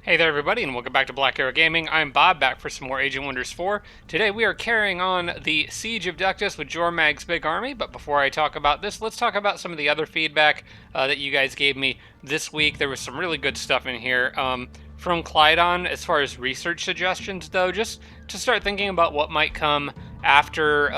Hey there everybody and welcome back to Black Arrow Gaming. I'm Bob, back for some more Age of Wonders 4. Today we are carrying on the Siege of Ductus with Jormag's big army, but before I talk about this, let's talk about some of the other feedback that you guys gave me this week. There was some really good stuff in here. From Clydon, as far as research suggestions though, just to start thinking about what might come after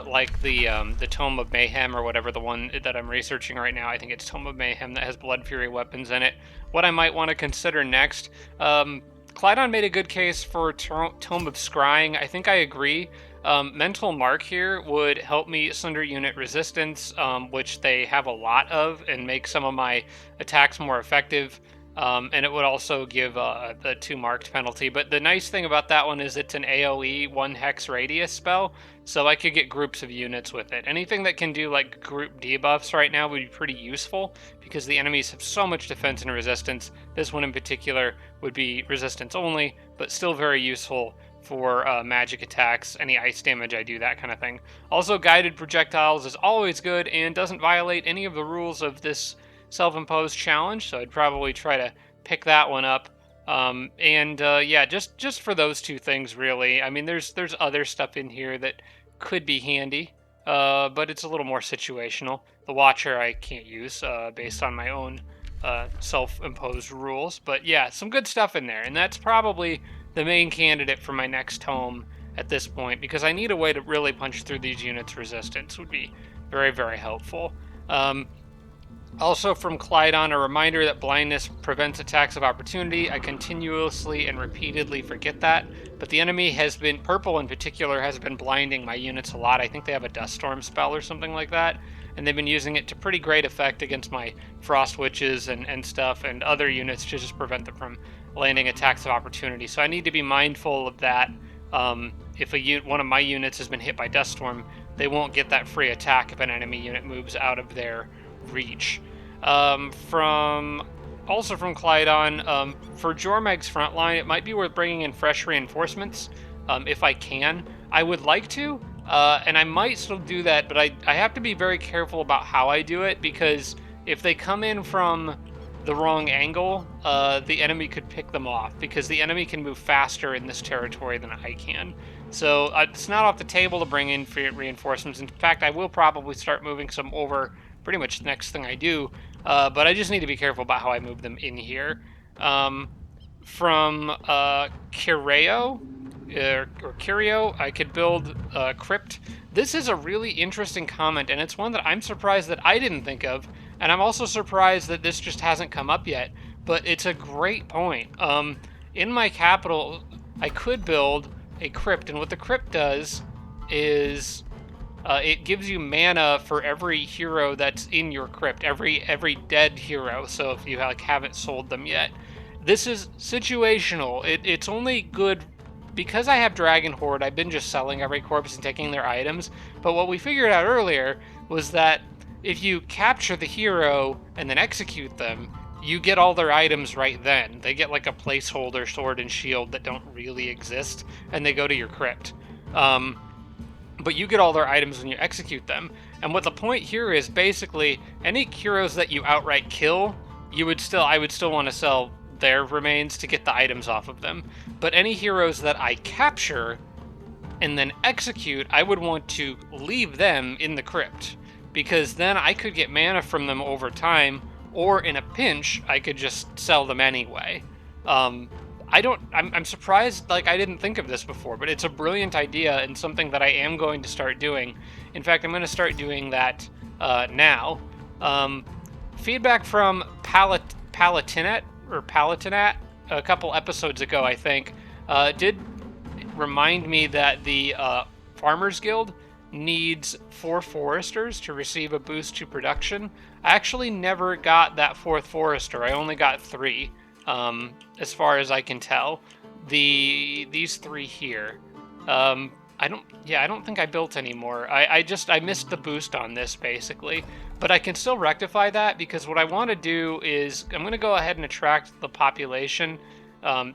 like the Tome of Mayhem, or whatever the one that I'm researching right now. I think it's Tome of Mayhem that has Blood Fury weapons in it. What I might want to consider next. Clydon made a good case for Tome of Scrying. I think I agree. Mental Mark here would help me sunder unit resistance, which they have a lot of, and make some of my attacks more effective. And it would also give the 2 marked penalty. But the nice thing about that one is it's an AoE 1 hex radius spell, so I could get groups of units with it. Anything that can do like group debuffs right now would be pretty useful, because the enemies have so much defense and resistance. This one in particular would be resistance only, but still very useful for magic attacks, any ice damage I do, that kind of thing. Also, guided projectiles is always good and doesn't violate any of the rules of this self-imposed challenge, so I'd probably try to pick that one up. Yeah, just for those 2 things, really. I mean, there's other stuff in here that could be handy, but it's a little more situational. The Watcher I can't use based on my own self-imposed rules, but yeah, some good stuff in there, and that's probably the main candidate for my next tome at this point, because I need a way to really punch through these units' resistance. Would be very, very helpful. Also from Clydon, a reminder that blindness prevents attacks of opportunity. I continuously and repeatedly forget that, but the enemy has been, purple in particular, has been blinding my units a lot. I think they have a Dust Storm spell or something like that, and they've been using it to pretty great effect against my Frost Witches and stuff, and other units to just prevent them from landing attacks of opportunity. So I need to be mindful of that. If one of my units has been hit by Dust Storm, they won't get that free attack if an enemy unit moves out of their reach. Also from Clydon, for Jormag's frontline, it might be worth bringing in fresh reinforcements if I can. I would like to, and I might still do that, but I have to be very careful about how I do it, because if they come in from the wrong angle, the enemy could pick them off, because the enemy can move faster in this territory than I can. So it's not off the table to bring in reinforcements. In fact, I will probably start moving some over pretty much the next thing I do, but I just need to be careful about how I move them in here. From Curio, I could build Crypt. This is a really interesting comment, and it's one that I'm surprised that I didn't think of, and I'm also surprised that this just hasn't come up yet, but it's a great point. In my capital, I could build a Crypt, and what the Crypt does is it gives you mana for every hero that's in your crypt, every dead hero. So if you haven't sold them yet, this is situational. It's only good because I have Dragon Horde. I've been just selling every corpse and taking their items. But what we figured out earlier was that if you capture the hero and then execute them, you get all their items right then. They get like a placeholder sword and shield that don't really exist, and they go to your crypt. But you get all their items when you execute them. And what the point here is, basically, any heroes that you outright kill, I would still want to sell their remains to get the items off of them. But any heroes that I capture and then execute, I would want to leave them in the crypt, because then I could get mana from them over time, or in a pinch, I could just sell them anyway. I'm surprised, I didn't think of this before, but it's a brilliant idea and something that I am going to start doing. In fact, I'm going to start doing that now. Feedback from Palatinat a couple episodes ago, I think, did remind me that the Farmers Guild needs 4 foresters to receive a boost to production. I actually never got that 4th forester. I only got 3. As far as I can tell, these 3 here. I don't think I built any more. I missed the boost on this, basically, but I can still rectify that, because what I want to do is I'm going to go ahead and attract the population.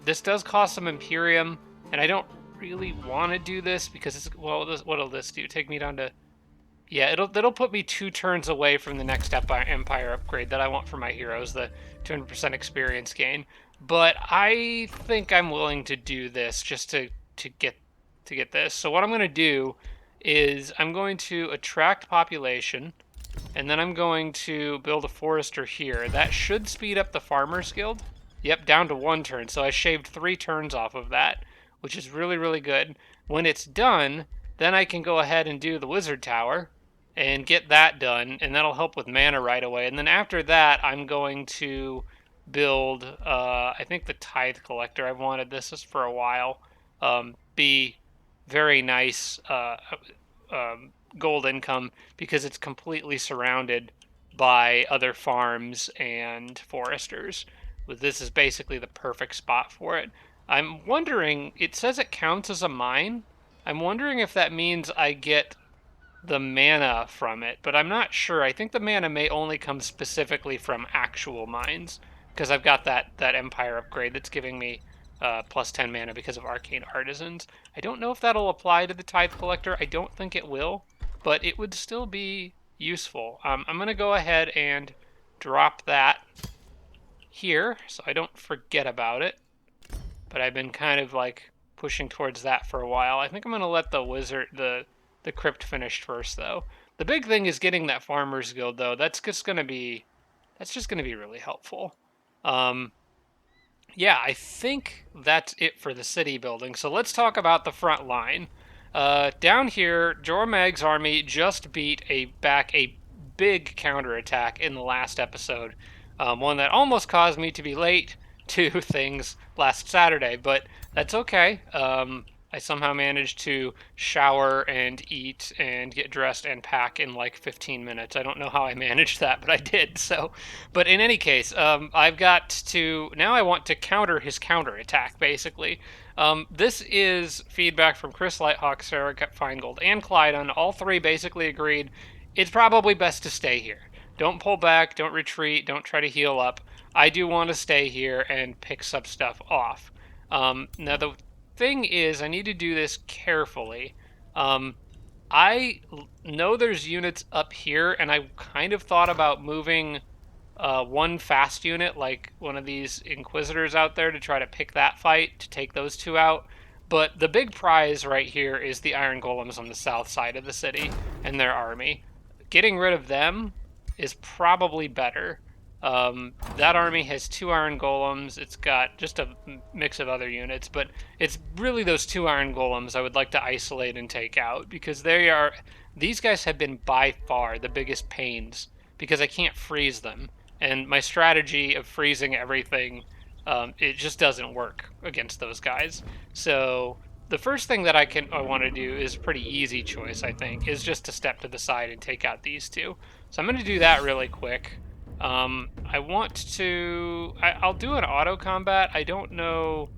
This does cost some Imperium, and I don't really want to do this because it's, well, what'll this do? Take me down to Yeah, it'll put me 2 turns away from the next empire upgrade that I want for my heroes, the 200% experience gain. But I think I'm willing to do this just to get this. So what I'm going to do is I'm going to attract population, and then I'm going to build a forester here. That should speed up the farmers guild. Yep, down to 1 turn. So I shaved 3 turns off of that, which is really, really good. When it's done, then I can go ahead and do the wizard tower and get that done, and that'll help with mana right away. And then after that, I'm going to build, I think the tithe collector. I've wanted this for a while. Be very nice gold income because it's completely surrounded by other farms and foresters. This is basically the perfect spot for it. I'm wondering, it says it counts as a mine. I'm wondering if that means I get the mana from it, but I'm not sure. I think the mana may only come specifically from actual mines because I've got that Empire upgrade that's giving me plus 10 mana because of Arcane Artisans. I don't know if that'll apply to the Tithe Collector. I don't think it will, but it would still be useful. I'm going to go ahead and drop that here so I don't forget about it, but I've been kind of like pushing towards that for a while. I think I'm going to let the crypt finished first, though. The big thing is getting that farmers guild, though. That's just gonna be really helpful. Yeah, I think that's it for the city building. So let's talk about the front line. Down here, Jormag's army just beat back a big counterattack in the last episode. One that almost caused me to be late to things last Saturday, but that's okay. I somehow managed to shower and eat and get dressed and pack in like 15 minutes. I don't know how I managed that, but I did. So, but in any case, I've got to now. I want to counter his counterattack. Basically, this is feedback from Chris Lighthawk, Sarah Feingold, and Clydon. All three basically agreed it's probably best to stay here. Don't pull back. Don't retreat. Don't try to heal up. I do want to stay here and pick some stuff off. Now the thing is, I need to do this carefully. I know there's units up here, and I kind of thought about moving one fast unit, like one of these Inquisitors out there, to try to pick that fight, to take those two out. But the big prize right here is the Iron Golems on the south side of the city and their army. Getting rid of them is probably better. That army has 2 Iron Golems. It's got just a mix of other units, but it's really those 2 Iron Golems I would like to isolate and take out because these guys have been by far the biggest pains because I can't freeze them. And my strategy of freezing everything, it just doesn't work against those guys. So the first thing that I want to do is a pretty easy choice, I think, is just to step to the side and take out these two. So I'm going to do that really quick. I want to... I'll do an auto combat. I don't know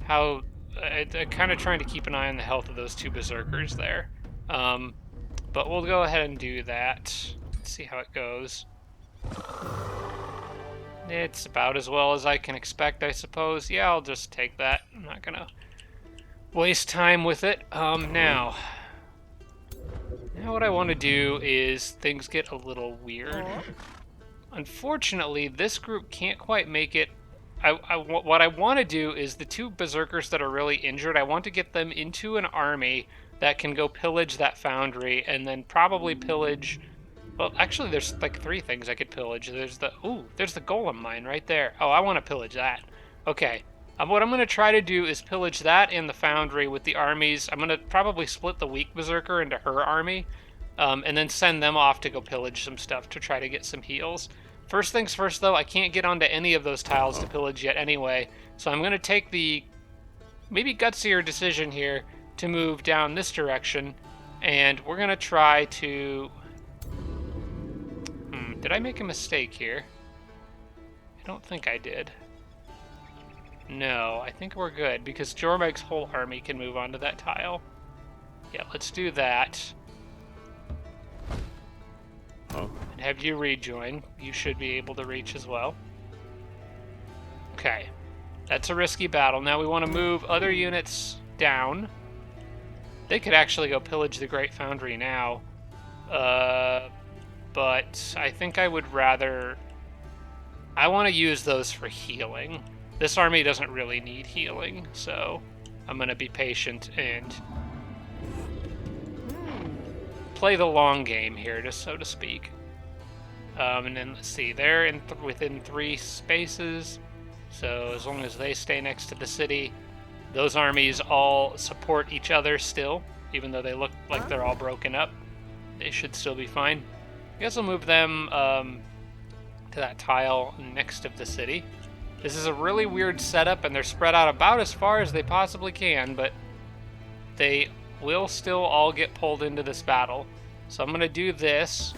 how... I'm kind of trying to keep an eye on the health of those 2 berserkers there. But we'll go ahead and do that. Let's see how it goes. It's about as well as I can expect, I suppose. Yeah, I'll just take that. I'm not gonna waste time with it. Now what I want to do is things get a little weird. Unfortunately, this group can't quite make it. What I want to do is the 2 berserkers that are really injured, I want to get them into an army that can go pillage that foundry and then probably pillage... Well, actually, there's like 3 things I could pillage. There's the golem mine right there. Oh, I want to pillage that. Okay. What I'm going to try to do is pillage that and the foundry with the armies. I'm going to probably split the weak berserker into her army, and then send them off to go pillage some stuff to try to get some heals. First things first, though, I can't get onto any of those tiles to pillage yet anyway, so I'm going to take the maybe gutsier decision here to move down this direction, and we're going to try to... Did I make a mistake here? I don't think I did. No, I think we're good, because Jormag's whole army can move onto that tile. Yeah, let's do that. And have you rejoin. You should be able to reach as well. Okay. That's a risky battle. Now we want to move other units down. They could actually go pillage the Great Foundry now. But I think I would rather... I want to use those for healing. This army doesn't really need healing, so I'm going to be patient and play the long game here, just so to speak. And then let's see, they're within 3 spaces, so as long as they stay next to the city, those armies all support each other still, even though they look like they're all broken up. They should still be fine. I guess I'll move them to that tile next of the city. This is a really weird setup, and they're spread out about as far as they possibly can, but they will still all get pulled into this battle. So I'm going to do this.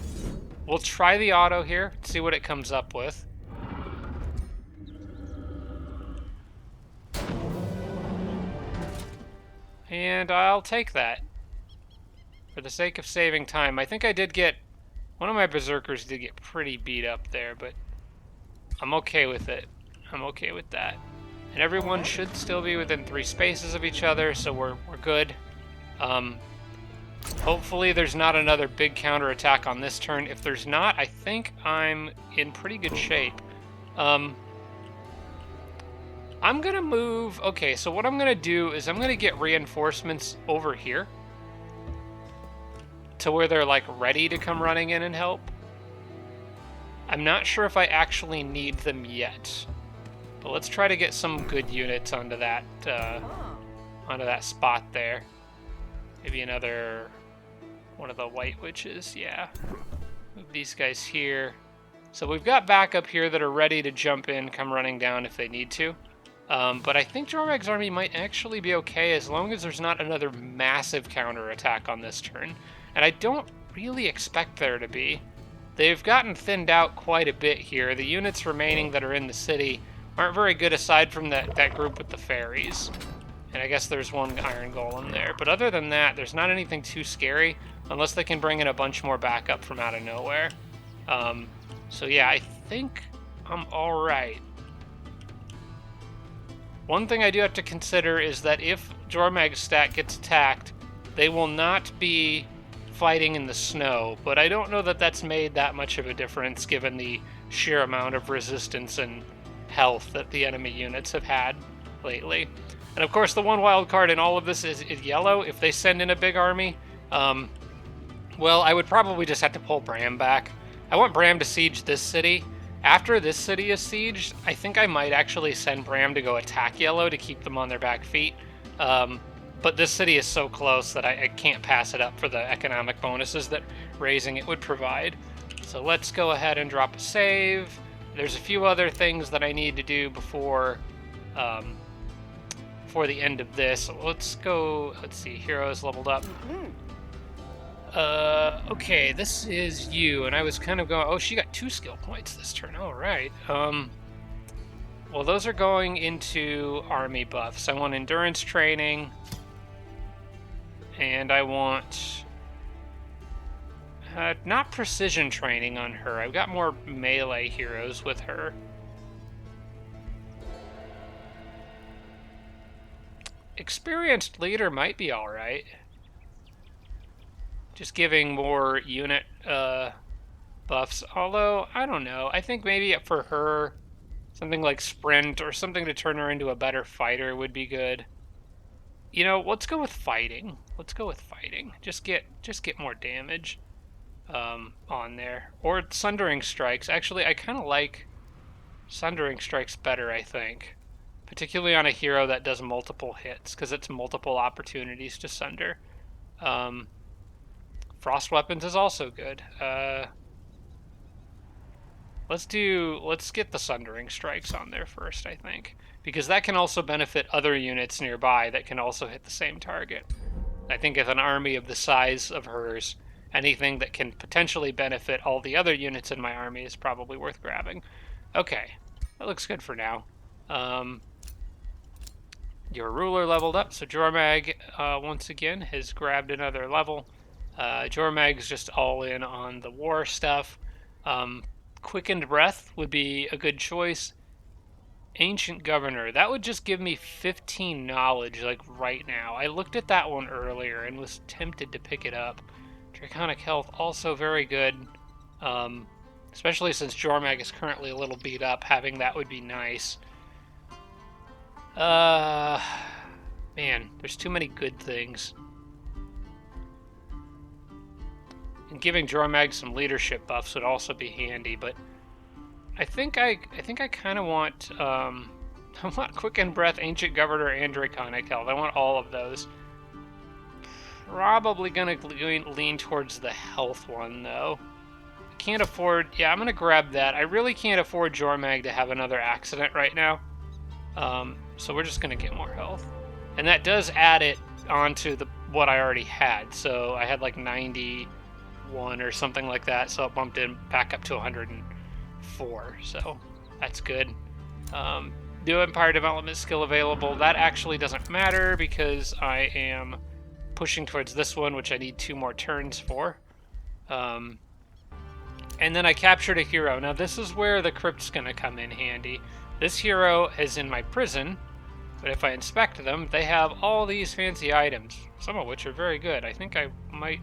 We'll try the auto here, see what it comes up with. And I'll take that. For the sake of saving time. I think I did get... One of my berserkers did get pretty beat up there, but I'm okay with it. I'm okay with that. And everyone should still be within 3 spaces of each other, so we're good. Hopefully there's not another big counterattack on this turn. If there's not, I think I'm in pretty good shape. I'm gonna move... Okay, so what I'm gonna do is I'm gonna get reinforcements over here to where they're like ready to come running in and help. I'm not sure if I actually need them yet, but let's try to get some good units onto that spot there. Maybe another one of the white witches, yeah. Move these guys here. So we've got backup here that are ready to jump in, come running down if they need to. But I think Jormag's army might actually be okay as long as there's not another massive counterattack on this turn. And I don't really expect there to be. They've gotten thinned out quite a bit here. The units remaining that are in the city aren't very good aside from that group with the fairies. And I guess there's one iron golem there. But other than that, there's not anything too scary unless they can bring in a bunch more backup from out of nowhere. So yeah, I think I'm alright. One thing I do have to consider is that if Jormag's stat gets attacked, they will not be fighting in the snow, but I don't know that that's made that much of a difference given the sheer amount of resistance and health that the enemy units have had lately. And of course, the one wild card in all of this is yellow. If they send in a big army, well, I would probably just have to pull Bram back. I want Bram to siege this city. After this city is sieged, I think I might actually send Bram to go attack yellow to keep them on their back feet. But this city is so close that I can't pass it up for the economic bonuses that raising it would provide. So let's go ahead and drop a save. There's a few other things that I need to do before the end of this. Let's go, let's see, heroes leveled up. Okay, this is you, and I was kind of going, oh, she got 2 skill points this turn, all right. Well, those are going into army buffs. I want endurance training, and I want not precision training on her. I've got more melee heroes with her. Experienced leader might be all right. Just giving more unit buffs. Although, I don't know. I think maybe for her, something like sprint or something to turn her into a better fighter would be good. You know, let's go with fighting. Let's go with fighting. Just get more damage on there. Or Sundering Strikes. Actually, I kind of like Sundering Strikes better, I think. Particularly on a hero that does multiple hits, because it's multiple opportunities to sunder. Frost Weapons is also good. Let's get the Sundering Strikes on there first, I think. Because that can also benefit other units nearby that can also hit the same target. I think if an army of the size of hers, anything that can potentially benefit all the other units in my army is probably worth grabbing. Okay, that looks good for now. Your ruler leveled up, so Jormag, once again, has grabbed another level. Jormag's just all in on the war stuff. Quickened Breath would be a good choice. Ancient Governor, that would just give me 15 knowledge, like, right now. I looked at that one earlier and was tempted to pick it up. Draconic health, also very good. Especially since Jormag is currently a little beat up, having that would be nice. Man, there's too many good things. And giving Jormag some leadership buffs would also be handy, but I think I kind of want I want Quicken Breath, Ancient Governor, and Draconic Health. I want all of those. Probably gonna lean towards the health one though. I can't afford. Yeah, I'm gonna grab that. I really can't afford Jormag to have another accident right now. So we're just gonna get more health, and that does add it onto what I already had. So I had like 91 or something like that. So it bumped in back up to 104. So that's good. New Empire Development skill available. That actually doesn't matter because I am pushing towards this one, which I need 2 more turns for. And then I captured a hero. Now this is where the crypt's going to come in handy. This hero is in my prison, but if I inspect them, they have all these fancy items, some of which are very good. I think I might,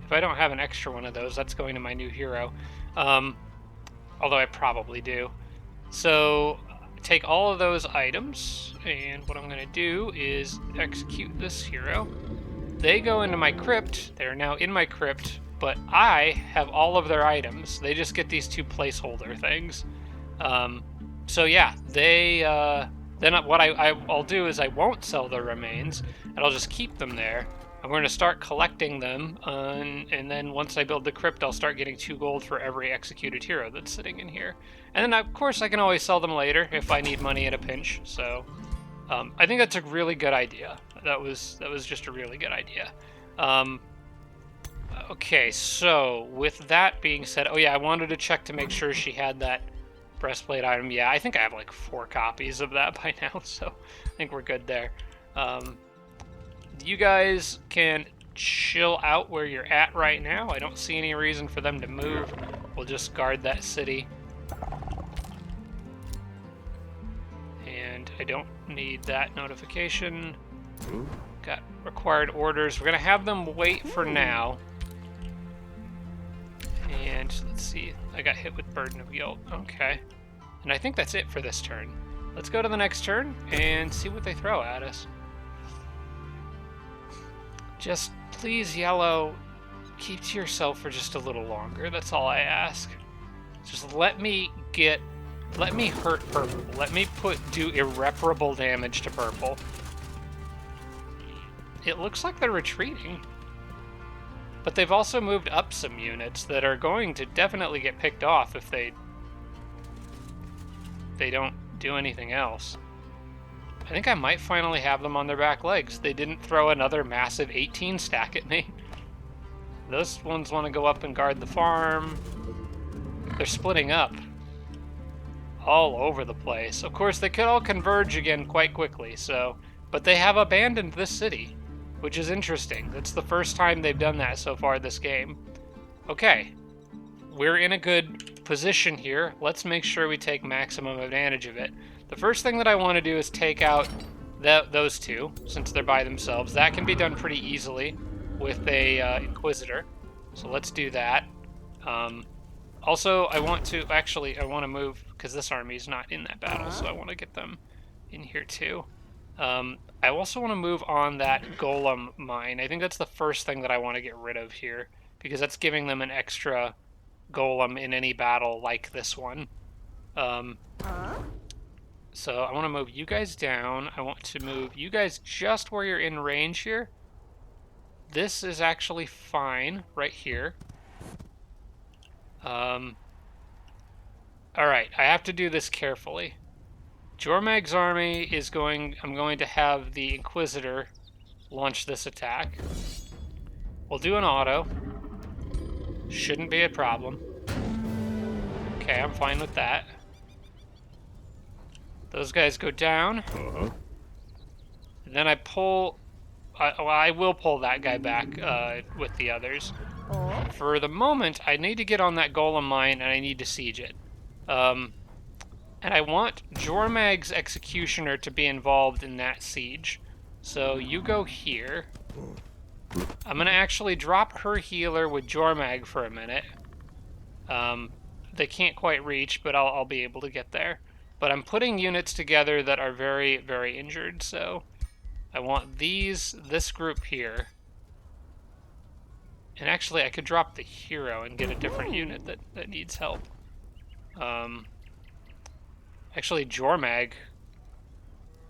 if I don't have an extra one of those, that's going to my new hero. Although I probably do. So take all of those items, and what I'm going to do is execute this hero. They go into my crypt. They're now in my crypt, but I have all of their items. They just get these 2 placeholder things. So yeah, they then what I'll do is I won't sell the remains, and I'll just keep them there. I'm going to start collecting them, and then once I build the crypt, I'll start getting 2 gold for every executed hero that's sitting in here. And then, of course, I can always sell them later if I need money at a pinch. So I think that's a really good idea. That was just a really good idea. Okay, so with that being said, oh yeah, I wanted to check to make sure she had that breastplate item. Yeah, I think I have like 4 copies of that by now, so I think we're good there. You guys can chill out where you're at right now. I don't see any reason for them to move. We'll just guard that city. And I don't need that notification. Got required orders. We're going to have them wait for now. And let's see. I got hit with Burden of Guilt. Okay. And I think that's it for this turn. Let's go to the next turn and see what they throw at us. Just please, Yellow, keep to yourself for just a little longer. That's all I ask. Just let me hurt Purple. Let me do irreparable damage to Purple. It looks like they're retreating. But they've also moved up some units that are going to definitely get picked off if they don't do anything else. I think I might finally have them on their back legs. They didn't throw another massive 18 stack at me. Those ones want to go up and guard the farm. They're splitting up all over the place. Of course, they could all converge again quite quickly, but they have abandoned this city, which is interesting. That's the first time they've done that so far this game. Okay, we're in a good position here. Let's make sure we take maximum advantage of it. The first thing that I want to do is take out those 2, since they're by themselves. That can be done pretty easily with a Inquisitor, so let's do that. Also, I want to move, because this army's not in that battle, so I want to get them in here too. I also want to move on that Golem mine. I think that's the first thing that I want to get rid of here, because that's giving them an extra Golem in any battle like this one. So I want to move you guys down. I want to move you guys just where you're in range here. This is actually fine right here. Alright, I have to do this carefully. Jormag's army is I'm going to have the Inquisitor launch this attack. We'll do an auto. Shouldn't be a problem. Okay, I'm fine with that. Those guys go down. And then I pull... I will pull that guy back with the others. For the moment, I need to get on that Golem mine, and I need to siege it. And I want Jormag's Executioner to be involved in that siege. So you go here. I'm going to actually drop her healer with Jormag for a minute. They can't quite reach, but I'll be able to get there. But I'm putting units together that are very, very injured, so I want this group here. And actually, I could drop the hero and get a different unit that needs help. Actually, Jormag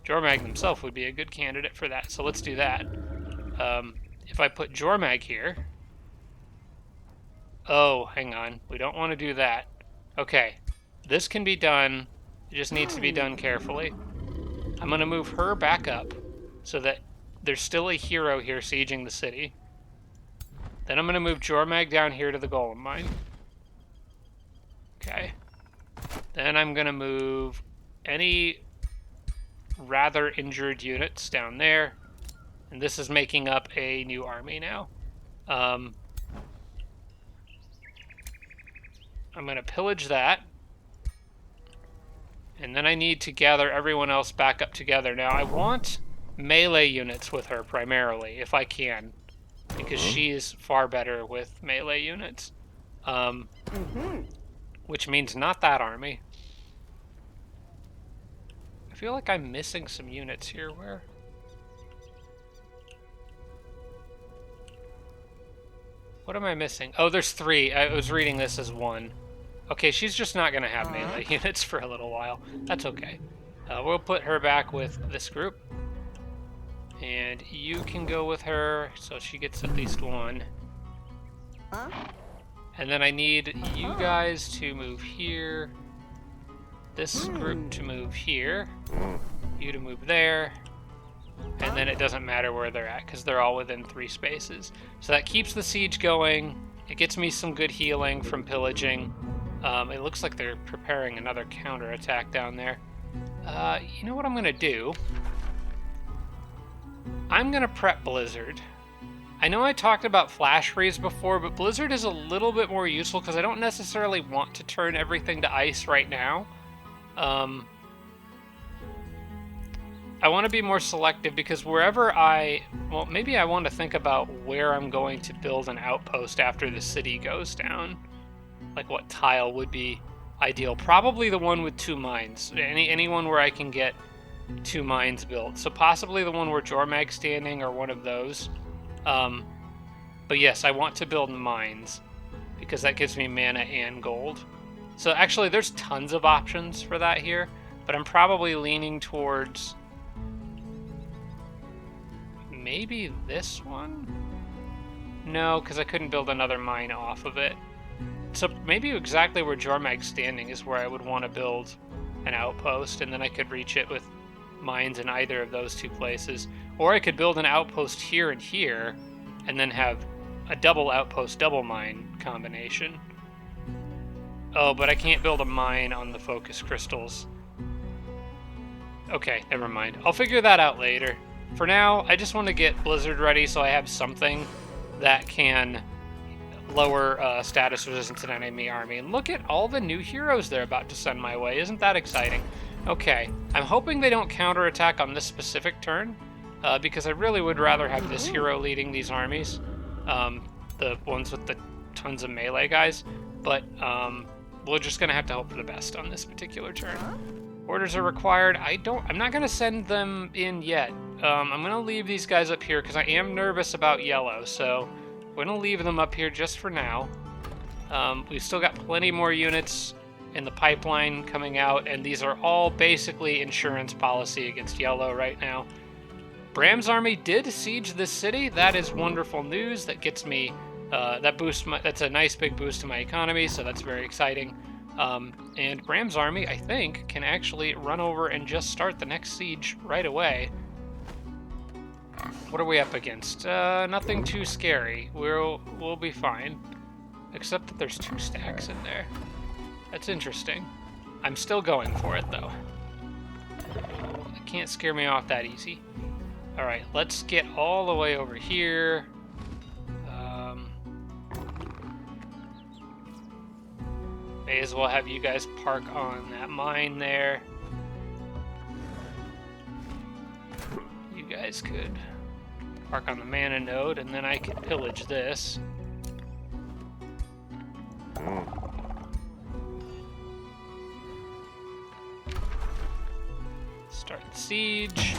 himself would be a good candidate for that, so let's do that. If I put Jormag here... Oh, hang on. We don't want to do that. Okay, this can be done. It just needs to be done carefully. I'm going to move her back up so that there's still a hero here sieging the city. Then I'm going to move Jormag down here to the Golem Mine. Okay. Then I'm going to move any rather injured units down there. And this is making up a new army now. I'm going to pillage that. And then I need to gather everyone else back up together. Now, I want melee units with her primarily, if I can. Because she is far better with melee units. Which means not that army. I feel like I'm missing some units here. Where? What am I missing? Oh, there's 3. I was reading this as 1. Okay, she's just not going to have melee units for a little while. That's okay. We'll put her back with this group. And you can go with her, so she gets at least 1. And then I need you guys to move here. This group to move here. You to move there. And then it doesn't matter where they're at, because they're all within 3 spaces. So that keeps the siege going. It gets me some good healing from pillaging. It looks like they're preparing another counterattack down there. You know what I'm going to do? I'm going to prep Blizzard. I know I talked about flash freeze before, but Blizzard is a little bit more useful because I don't necessarily want to turn everything to ice right now. I want to be more selective because wherever well, maybe I want to think about where I'm going to build an outpost after the city goes down. Like what tile would be ideal. Probably the one with 2 mines. Anyone where I can get 2 mines built. So possibly the one where Jormag's standing or one of those. But yes, I want to build mines because that gives me mana and gold. So actually there's tons of options for that here, but I'm probably leaning towards maybe this one? No, because I couldn't build another mine off of it. So maybe exactly where Jormag's standing is where I would want to build an outpost, and then I could reach it with mines in either of those 2 places. Or I could build an outpost here and here, and then have a double outpost, double mine combination. Oh, but I can't build a mine on the focus crystals. Okay, never mind. I'll figure that out later. For now, I just want to get Blizzard ready so I have something that can lower status resistance in an enemy army. And look at all the new heroes they're about to send my way. Isn't that exciting? Okay, I'm hoping they don't counterattack on this specific turn, because I really would rather have this hero leading these armies, the ones with the tons of melee guys, but we're just going to have to hope for the best on this particular turn. Orders are required. I'm not going to send them in yet. I'm going to leave these guys up here because I am nervous about yellow, so we're going to leave them up here just for now. We've still got plenty more units in the pipeline coming out, and these are all basically insurance policy against yellow right now. Bram's army did siege this city. That is wonderful news. That gets me, that's a nice big boost to my economy, so that's very exciting. And Bram's army, I think, can actually run over and just start the next siege right away. What are we up against? Nothing too scary. We'll be fine. Except that there's 2 stacks in there. That's interesting. I'm still going for it, though. It can't scare me off that easy. Alright, let's get all the way over here. May as well have you guys park on that mine there. You guys could Park on the mana node, and then I can pillage this. Start the siege.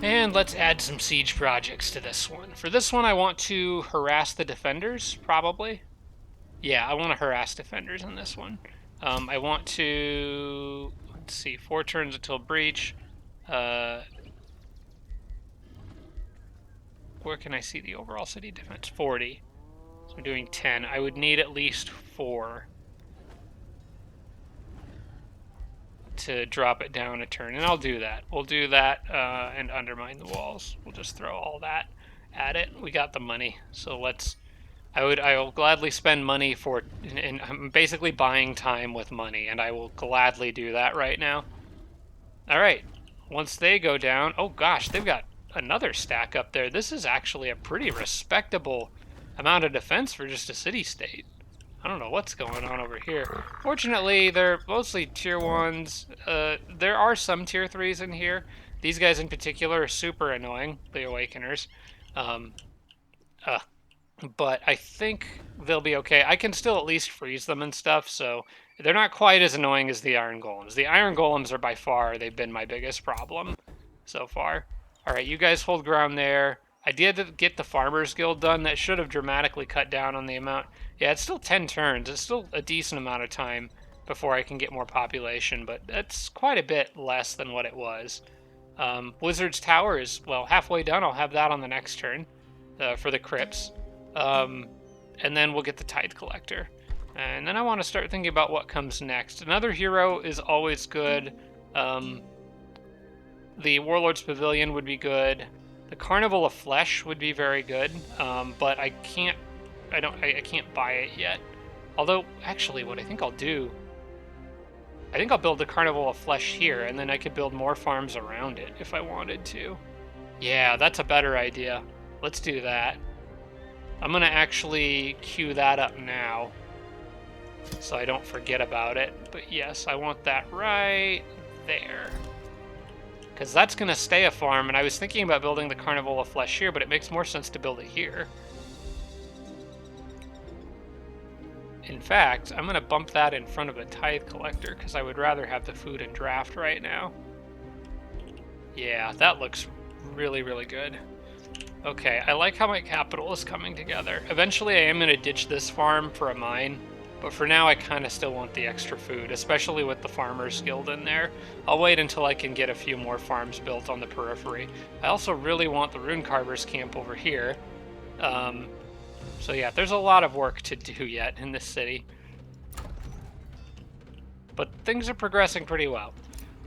And let's add some siege projects to this one. For this one, I want to harass the defenders, probably. Yeah, I want to harass defenders in this one. I want to, let's see, 4 turns until breach. Where can I see the overall city defense? 40. So I'm doing 10. I would need at least 4 to drop it down a turn, and I'll do that. We'll do that and undermine the walls. We'll just throw all that at it. We got the money, so let's. I will gladly spend money for, and I'm basically buying time with money, and I will gladly do that right now. All right, once they go down, oh gosh, they've got another stack up there. This is actually a pretty respectable amount of defense for just a city-state. I don't know what's going on over here. Fortunately, they're mostly tier 1s. There are some tier 3s in here. These guys in particular are super annoying, the Awakeners. But I think they'll be okay. I can still at least freeze them and stuff, so they're not quite as annoying as the Iron Golems. The Iron Golems are by far, they've been my biggest problem so far. All right, you guys hold ground there. I did get the Farmers Guild done. That should have dramatically cut down on the amount. Yeah, it's still 10 turns. It's still a decent amount of time before I can get more population, but that's quite a bit less than what it was. Wizard's Tower is, well, halfway done. I'll have that on the next turn for the crypts. And then we'll get the Tithe Collector. And then I want to start thinking about what comes next. Another hero is always good. The Warlord's Pavilion would be good. The Carnival of Flesh would be very good, but I can't buy it yet. Although, actually, what I think I'll do, I think I'll build the Carnival of Flesh here, and then I could build more farms around it if I wanted to. Yeah, that's a better idea. Let's do that. I'm going to actually queue that up now, so I don't forget about it. But yes, I want that right there, because that's going to stay a farm, and I was thinking about building the Carnival of Flesh here, but it makes more sense to build it here. In fact, I'm going to bump that in front of the Tithe Collector, because I would rather have the food and draft right now. Yeah, that looks really, really good. Okay, I like how my capital is coming together. Eventually I am going to ditch this farm for a mine, but for now I kind of still want the extra food, especially with the Farmers Guild in there. I'll wait until I can get a few more farms built on the periphery. I also really want the Rune Carver's camp over here. So yeah, there's a lot of work to do yet in this city. But things are progressing pretty well.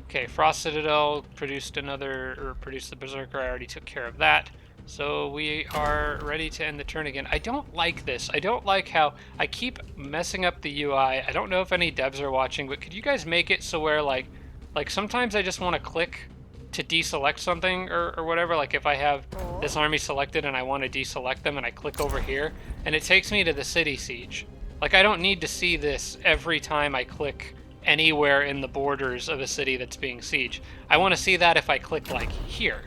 Okay, Frost Citadel produced the Berserker. I already took care of that. So we are ready to end the turn again. I don't like this. I don't like how I keep messing up the UI. I don't know if any devs are watching, but could you guys make it so where like sometimes I just want to click to deselect something or whatever. Like if I have this army selected and I want to deselect them and I click over here and it takes me to the city siege. Like I don't need to see this every time I click anywhere in the borders of a city that's being sieged. I want to see that if I click like here,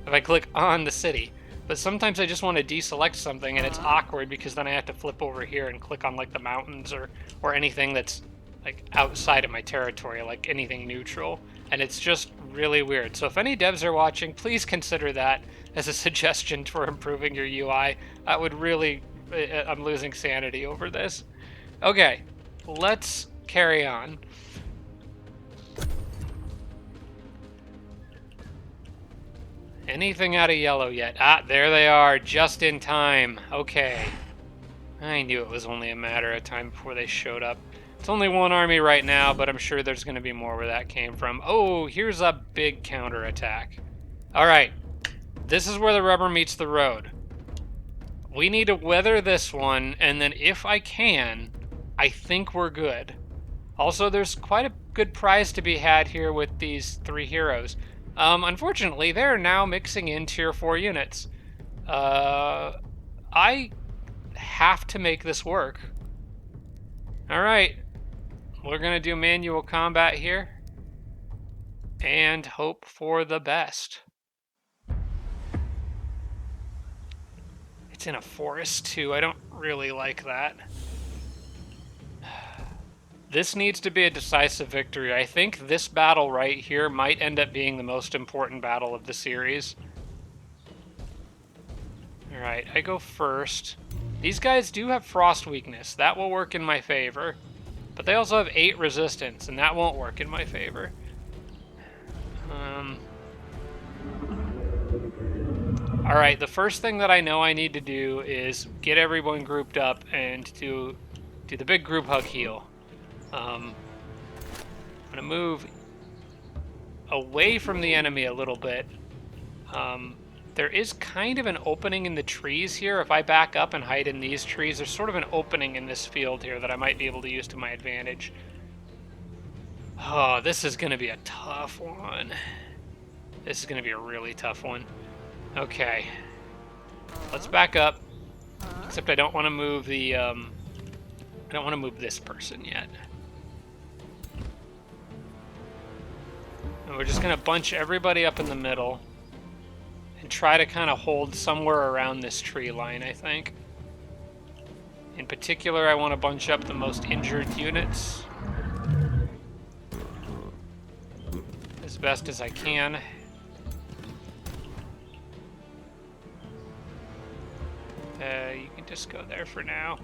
if I click on the city. But sometimes I just want to deselect something and it's awkward because then I have to flip over here and click on like the mountains or anything that's like outside of my territory, like anything neutral. And it's just really weird. So if any devs are watching, please consider that as a suggestion for improving your UI. I would really, I'm losing sanity over this. Okay, let's carry on. Anything out of yellow yet? Ah, there they are, just in time. Okay. I knew it was only a matter of time before they showed up. It's only one army right now, but I'm sure there's going to be more where that came from. Oh, here's a big counterattack. All right. This is where the rubber meets the road. We need to weather this one, and then if I can, I think we're good. Also, there's quite a good prize to be had here with these 3 heroes. Unfortunately, they're now mixing in tier 4 units. I have to make this work. Alright, we're going to do manual combat here and hope for the best. It's in a forest, too. I don't really like that. This needs to be a decisive victory. I think this battle right here might end up being the most important battle of the series. Alright, I go first. These guys do have frost weakness. That will work in my favor. But they also have 8 resistance, and that won't work in my favor. Alright, the first thing that I know I need to do is get everyone grouped up and do the big group hug heal. I'm going to move away from the enemy a little bit. There is kind of an opening in the trees here. If I back up and hide in these trees, there's sort of an opening in this field here that I might be able to use to my advantage. Oh, this is going to be a tough one. This is going to be a really tough one. Okay. Let's back up. Except I don't want to move the, I don't want to move this person yet. And we're just going to bunch everybody up in the middle and try to kind of hold somewhere around this tree line, I think. In particular, I want to bunch up the most injured units as best as I can. You can just go there for now.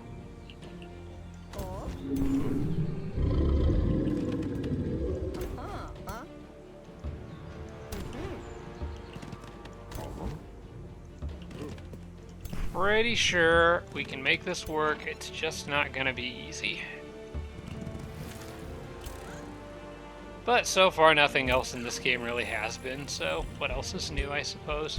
Pretty sure we can make this work. It's just not gonna be easy. But so far, nothing else in this game really has been, so what else is new, I suppose?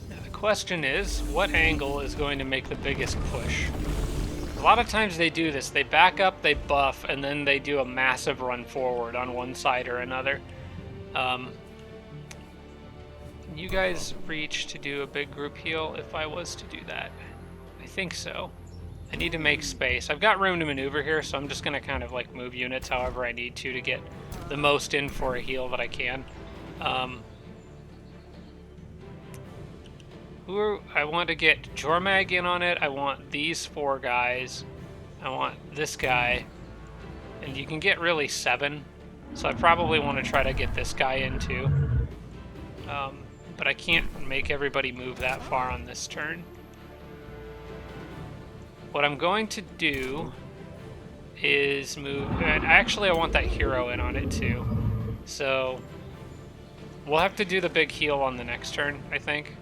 Now the question is, what angle is going to make the biggest push? A lot of times they do this. They back up, they buff, and then they do a massive run forward on one side or another. Can you guys reach to do a big group heal if I was to do that? I think so. I need to make space. I've got room to maneuver here, so I'm just going to kind of like move units however I need to get the most in for a heal that I can. I want to get Jormag in on it. I want these 4 guys. I want this guy. And you can get really 7. So I probably want to try to get this guy in too. But I can't make everybody move that far on this turn. What I'm going to do is move... And actually, I want that hero in on it too. So we'll have to do the big heal on the next turn, I think.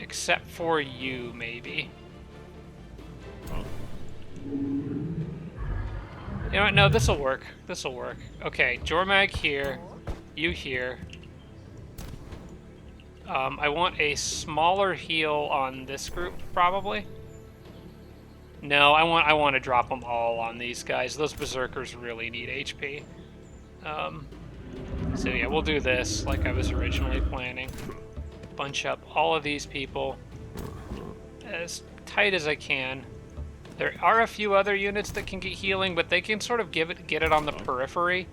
Except for you, maybe. You know what? No, this'll work. This'll work. Okay, Jormag here. You here. I want a smaller heal on this group, probably. No, I want to drop them all on these guys. Those berserkers really need HP. So yeah, we'll do this like I was originally planning. Bunch up all of these people as tight as I can. There are a few other units that can get healing, but they can sort of get it on the periphery,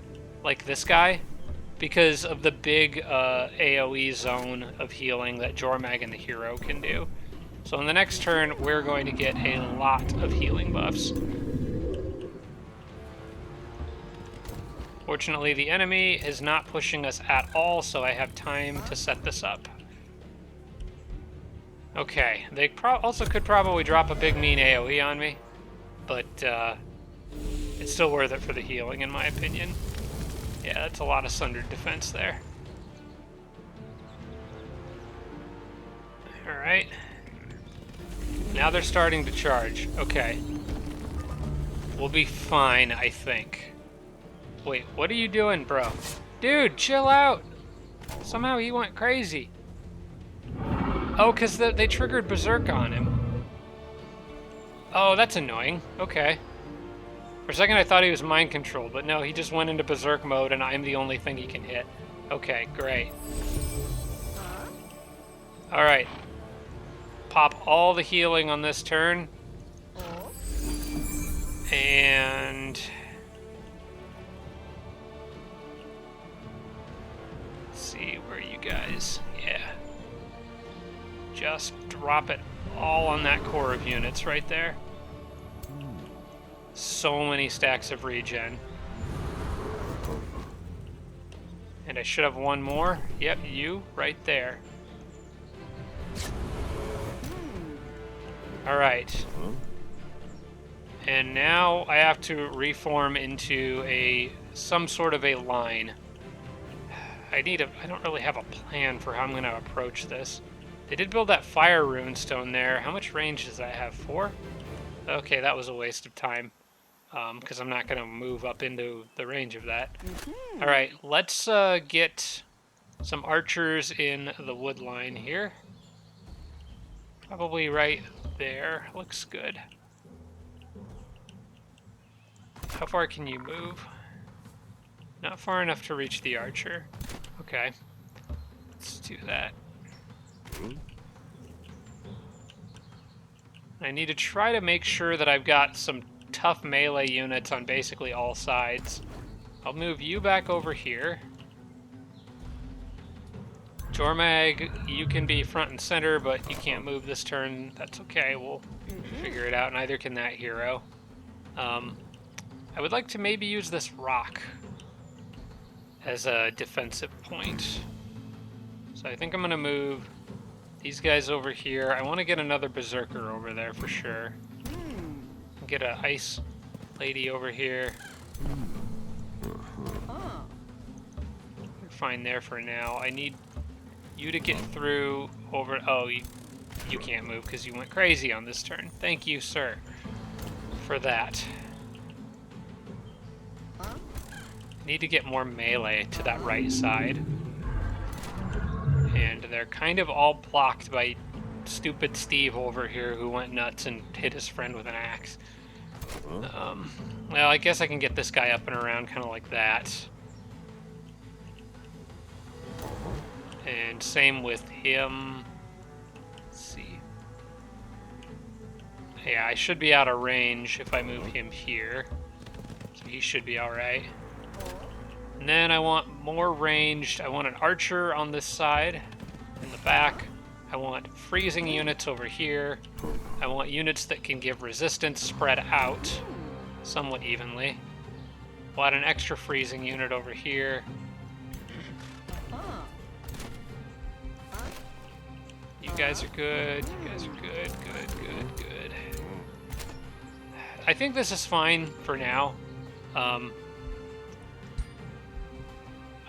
like this guy, because of the big AoE zone of healing that Jormag and the hero can do. So on the next turn, we're going to get a lot of healing buffs. Fortunately, the enemy is not pushing us at all, so I have time to set this up. Okay, they also could probably drop a big mean AoE on me, but it's still worth it for the healing, in my opinion. Yeah, that's a lot of sundered defense there. Alright. Now they're starting to charge. Okay. We'll be fine, I think. Wait, what are you doing, bro? Dude, chill out! Somehow he went crazy. Oh, because they triggered Berserk on him. Oh, that's annoying. Okay. For a second I thought he was mind controlled, but no, he just went into Berserk mode and I'm the only thing he can hit. Okay, great. Alright. Pop all the healing on this turn. see, where are you guys? Yeah. Just drop it all on that core of units right there. So many stacks of regen. And I should have one more. Yep, you, right there. Alright. And now I have to reform into some sort of a line. I don't really have a plan for how I'm going to approach this. They did build that fire runestone there. How much range does that have? 4? Okay, that was a waste of time. Because I'm not going to move up into the range of that. Alright, let's get some archers in the wood line here. Probably right there. Looks good. How far can you move? Not far enough to reach the archer. Okay. Let's do that. I need to try to make sure that I've got some tough melee units on basically all sides. I'll move you back over here. Jormag, you can be front and center, but you can't move this turn. That's okay, we'll figure it out. Neither can that hero. I would like to maybe use this rock as a defensive point. So I think I'm going to move these guys over here. I want to get another berserker over there for sure. Get an ice lady over here. We're fine there for now. I need you to get through over... Oh, you can't move because you went crazy on this turn. Thank you, sir, for that. Need to get more melee to that right side. And they're kind of all blocked by stupid Steve over here who went nuts and hit his friend with an axe. Well, I guess I can get this guy up and around kind of like that. And same with him. Let's see. Yeah, I should be out of range if I move him here. So he should be alright. And then I want more ranged. I want an archer on this side, in the back. I want freezing units over here. I want units that can give resistance spread out somewhat evenly. I want an extra freezing unit over here. You guys are good. You guys are good. Good. I think this is fine for now.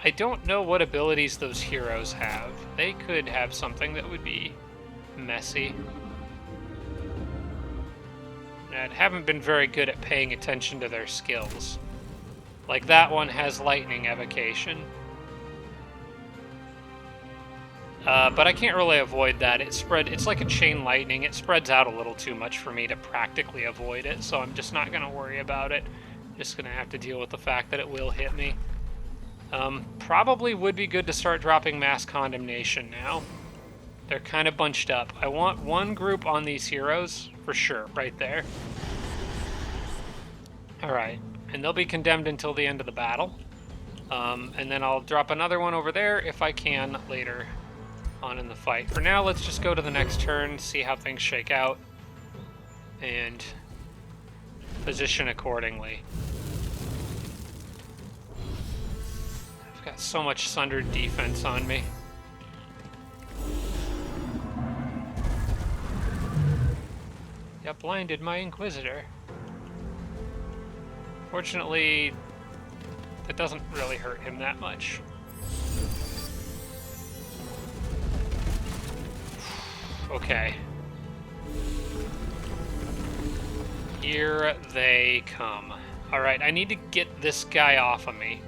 I don't know what abilities those heroes have. They could have something that would be messy. I haven't been very good at paying attention to their skills. Like that one has lightning evocation. But I can't really avoid that. It's like a chain lightning. It spreads out a little too much for me to practically avoid it, so I'm just not going to worry about it. Just going to have to deal with the fact that it will hit me. Probably would be good to start dropping mass condemnation now. They're kind of bunched up. I want one group on these heroes, for sure, right there. Alright, and they'll be condemned until the end of the battle. And then I'll drop another one over there if I can later on in the fight. For now, let's just go to the next turn, see how things shake out, and position accordingly. I've got so much sundered defense on me. Got blinded my Inquisitor. Fortunately, that doesn't really hurt him that much. Okay. Here they come. Alright, I need to get this guy off of me.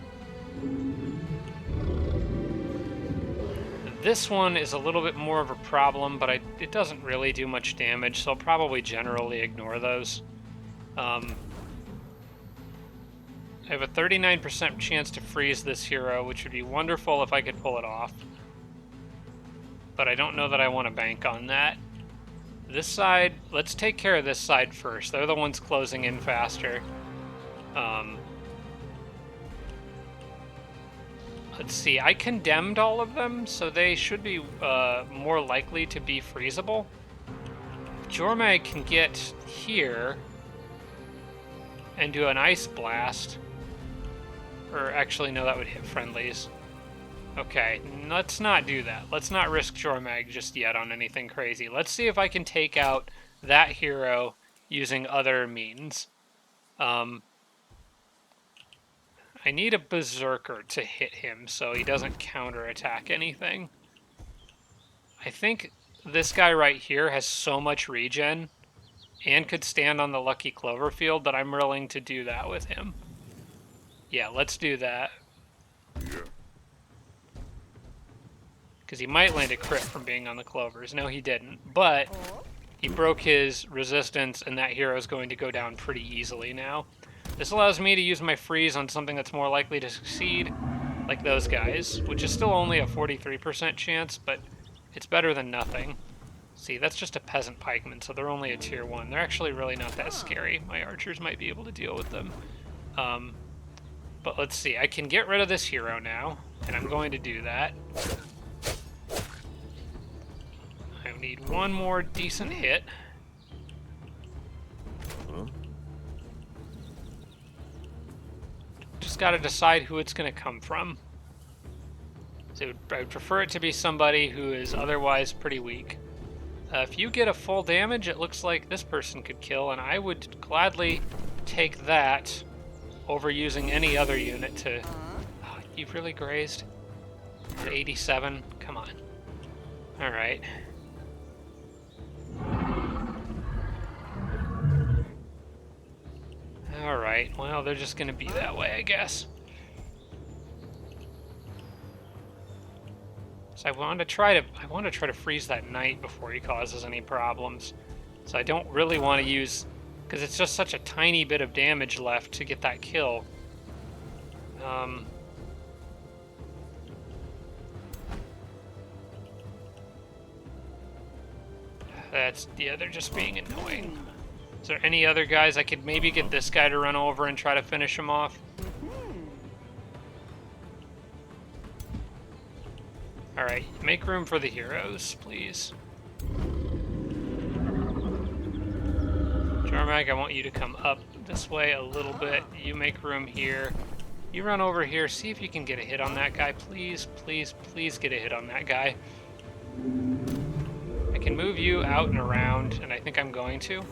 This one is a little bit more of a problem, but it doesn't really do much damage, so I'll probably generally ignore those. I have a 39% chance to freeze this hero, which would be wonderful if I could pull it off. But I don't know that I want to bank on that. This side, let's take care of this side first. They're the ones closing in faster. Let's see, I condemned all of them, so they should be more likely to be freezable. Jormag can get here and do an ice blast. Or actually, no, that would hit friendlies. Okay, let's not do that. Let's not risk Jormag just yet on anything crazy. Let's see if I can take out that hero using other means. I need a Berserker to hit him so he doesn't counterattack anything. I think this guy right here has so much regen and could stand on the Lucky Cloverfield that I'm willing to do that with him. Yeah, let's do that. Because he might land a crit from being on the Clovers. No, he didn't. But he broke his resistance, and that hero is going to go down pretty easily now. This allows me to use my freeze on something that's more likely to succeed, like those guys, which is still only a 43% chance, but it's better than nothing. See, that's just a peasant pikeman, so they're only a tier 1. They're actually really not that scary. My archers might be able to deal with them. But let's see, I can get rid of this hero now, and I'm going to do that. I need one more decent hit. Just got to decide who it's going to come from. So I would prefer it to be somebody who is otherwise pretty weak. If you get a full damage, it looks like this person could kill, and I would gladly take that over using any other unit to... Oh, you've really grazed? At 87? Come on. Alright. Alright, well, they're just gonna be that way, I guess. So I want to try to freeze that knight before he causes any problems. So I don't really want to use, because it's just such a tiny bit of damage left to get that kill. Yeah, they're just being annoying. Is there any other guys I could maybe get this guy to run over and try to finish him off? Alright, make room for the heroes, please. Jormag, I want you to come up this way a little bit. You make room here. You run over here, see if you can get a hit on that guy. Please, please, please get a hit on that guy. I can move you out and around, and I think I'm going to.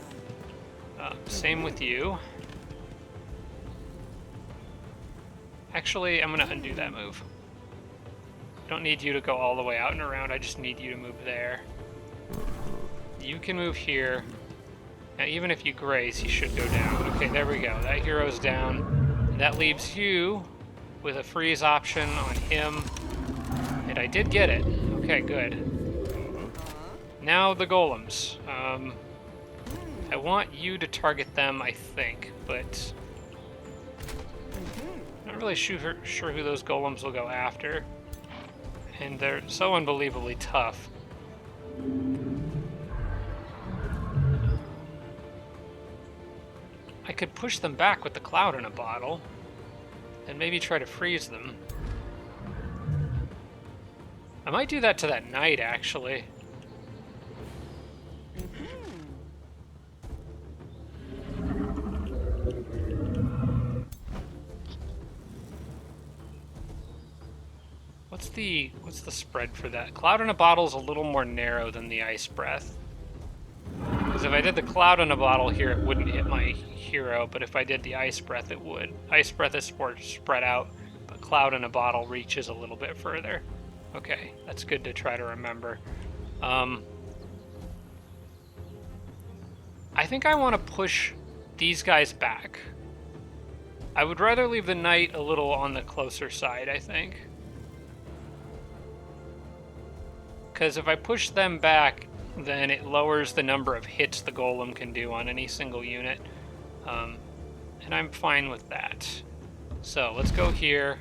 Same with you. Actually, I'm going to undo that move. I don't need you to go all the way out and around, I just need you to move there. You can move here. Now, even if you graze, he should go down. Okay, there we go. That hero's down. That leaves you with a freeze option on him. And I did get it. Okay, good. Now the golems. I want you to target them, I think, but I'm not really sure who those golems will go after. And they're so unbelievably tough. I could push them back with the cloud in a bottle, and maybe try to freeze them. I might do that to that knight, actually. What's the spread for that? Cloud in a bottle is a little more narrow than the ice breath. Because if I did the cloud in a bottle here, it wouldn't hit my hero, but if I did the ice breath, it would. Ice breath is spread out, but cloud in a bottle reaches a little bit further. Okay, that's good to try to remember. I think I want to push these guys back. I would rather leave the knight a little on the closer side, I think. Because if I push them back, then it lowers the number of hits the golem can do on any single unit. And I'm fine with that. So let's go here,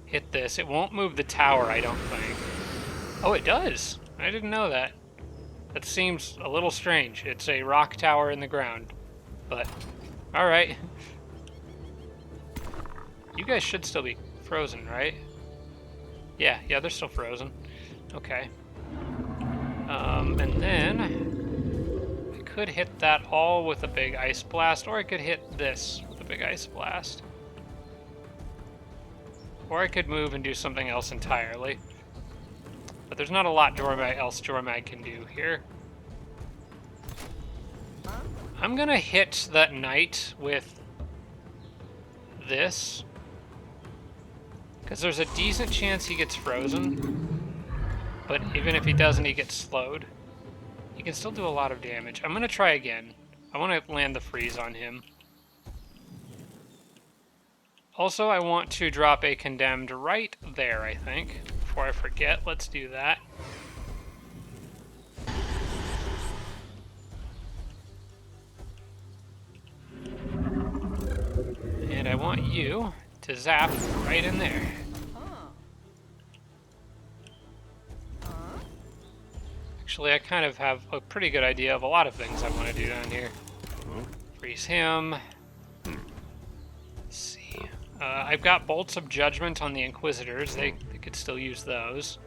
hit this. It won't move the tower, I don't think. Oh, it does. I didn't know that. That seems a little strange. It's a rock tower in the ground. But, alright. You guys should still be frozen, right? Yeah, they're still frozen. Okay. And then I could hit that all with a big ice blast, or I could hit this with a big ice blast. Or I could move and do something else entirely. But there's not a lot else Jormag can do here. I'm gonna hit that knight with this, because there's a decent chance he gets frozen, but even if he doesn't, he gets slowed. He can still do a lot of damage. I'm gonna try again. I want to land the freeze on him. Also, I want to drop a condemned right there, I think. Before I forget, let's do that. And I want you to zap right in there. Actually, I kind of have a pretty good idea of a lot of things I want to do down here. Freeze him. Let's see. I've got Bolts of Judgment on the Inquisitors. They could still use those.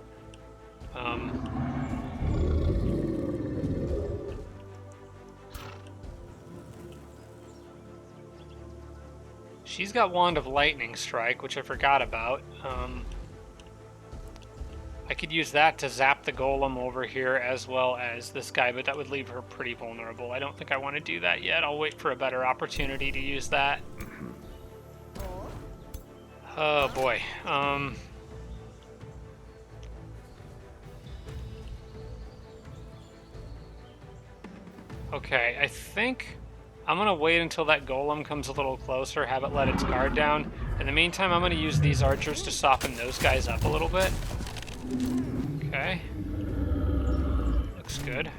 She's got Wand of Lightning Strike, which I forgot about. I could use that to zap the golem over here as well as this guy, but that would leave her pretty vulnerable. I don't think I want to do that yet. I'll wait for a better opportunity to use that. Oh boy. Okay, I think I'm going to wait until that golem comes a little closer, have it let its guard down. In the meantime, I'm going to use these archers to soften those guys up a little bit. Okay. Looks good.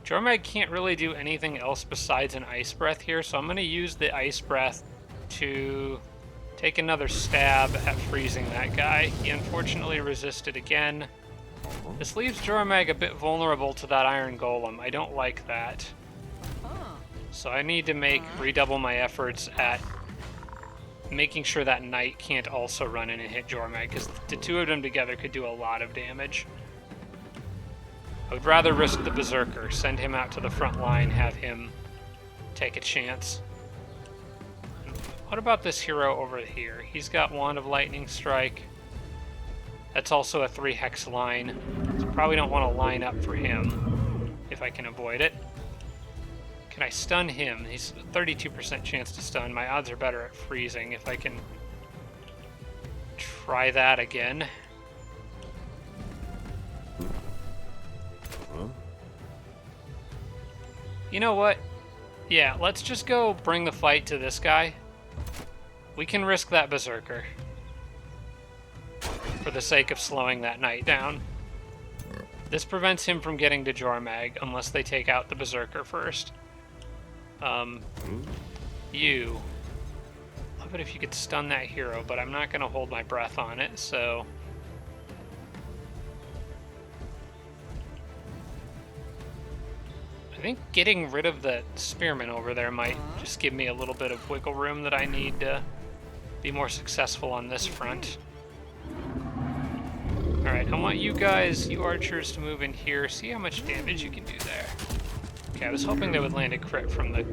Jormag can't really do anything else besides an Ice Breath here, so I'm going to use the Ice Breath to take another stab at freezing that guy. He unfortunately resisted again. This leaves Jormag a bit vulnerable to that Iron Golem. I don't like that. So I need to redouble my efforts at making sure that Knight can't also run in and hit Jormag, because the two of them together could do a lot of damage. I would rather risk the Berserker, send him out to the front line, have him take a chance. What about this hero over here? He's got Wand of Lightning Strike. That's also a 3-hex line, so probably don't want to line up for him if I can avoid it. Can I stun him? He's a 32% chance to stun. My odds are better at freezing if I can try that again. You know what? Yeah, let's just go bring the fight to this guy. We can risk that Berserker for the sake of slowing that Knight down. This prevents him from getting to Jormag unless they take out the Berserker first. You. Love it if you could stun that hero, but I'm not going to hold my breath on it, so... I think getting rid of the Spearman over there might just give me a little bit of wiggle room that I need to be more successful on this front. Alright, I want you guys, you archers, to move in here, see how much damage you can do there. Okay, I was hoping they would land a crit from the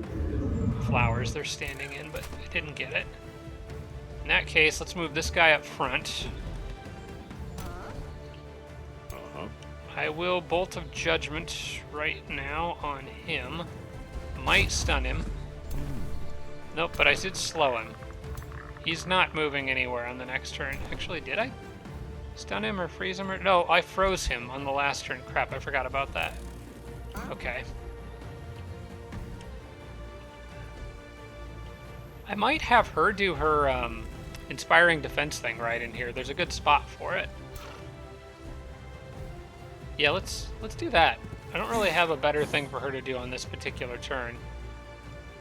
flowers they're standing in, but I didn't get it. In that case, let's move this guy up front. I will Bolt of Judgment right now on him. Might stun him. Nope, but I did slow him. He's not moving anywhere on the next turn. Actually, did I stun him or freeze him? No, I froze him on the last turn. Crap, I forgot about that. Okay. I might have her do her Inspiring Defense thing right in here. There's a good spot for it. Yeah, let's do that. I don't really have a better thing for her to do on this particular turn.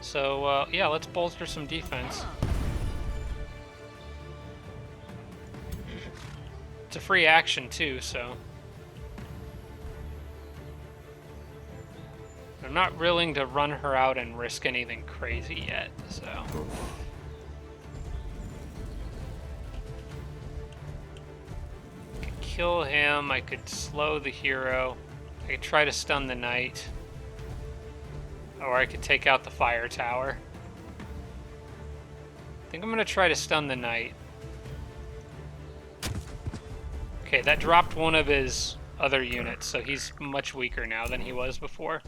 So, yeah, let's bolster some defense. It's a free action, too, so... I'm not willing to run her out and risk anything crazy yet, so... kill him. I could slow the hero. I could try to stun the knight. Or I could take out the fire tower. I think I'm going to try to stun the knight. Okay, that dropped one of his other units, so he's much weaker now than he was before.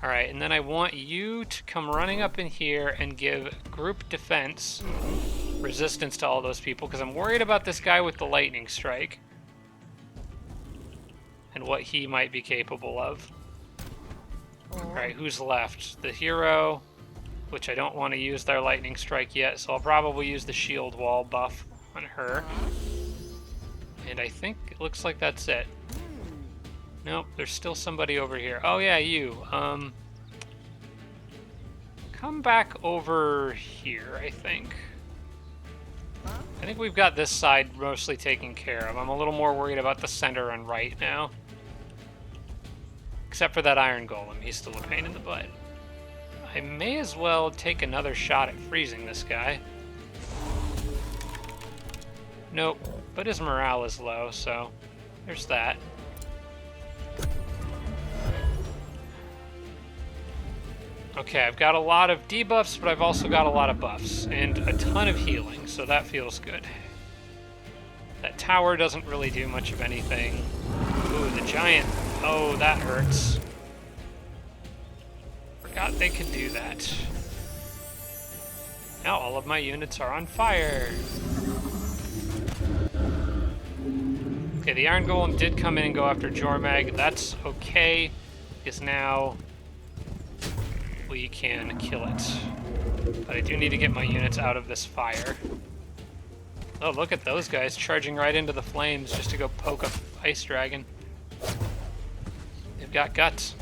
Alright, and then I want you to come running up in here and give group defense resistance to all those people, because I'm worried about this guy with the lightning strike and what he might be capable of. Alright, who's left? The hero, which I don't want to use their lightning strike yet, so I'll probably use the shield wall buff on her. And I think it looks like that's it. Nope, there's still somebody over here. Oh yeah, you. Come back over here, I think. I think we've got this side mostly taken care of. I'm a little more worried about the center and right now. Except for that iron golem, he's still a pain in the butt. I may as well take another shot at freezing this guy. Nope, but his morale is low, so there's that. Okay, I've got a lot of debuffs, but I've also got a lot of buffs, and a ton of healing, so that feels good. That tower doesn't really do much of anything. Ooh, the giant. Oh, that hurts. Forgot they could do that. Now all of my units are on fire. Okay, the Iron Golem did come in and go after Jormag. That's okay, because now we can kill it. But I do need to get my units out of this fire. Oh, look at those guys charging right into the flames just to go poke a ice dragon. They've got guts.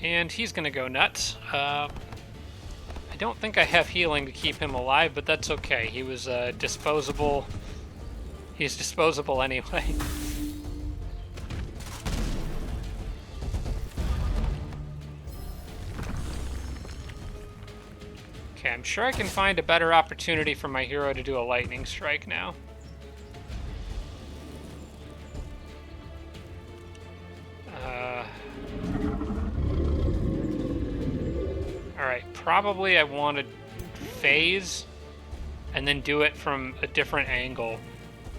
And he's gonna go nuts. I don't think I have healing to keep him alive, but that's okay. He was disposable. He's disposable anyway. Okay, I'm sure I can find a better opportunity for my hero to do a lightning strike now. Alright, probably I want to phase and then do it from a different angle.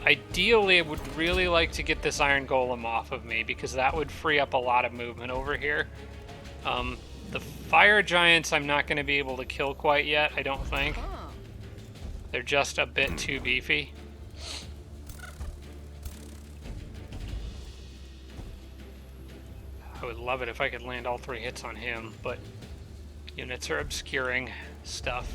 Ideally, I would really like to get this Iron Golem off of me, because that would free up a lot of movement over here. The fire giants I'm not going to be able to kill quite yet, I don't think. They're just a bit too beefy. I would love it if I could land all 3 hits on him, but units are obscuring stuff.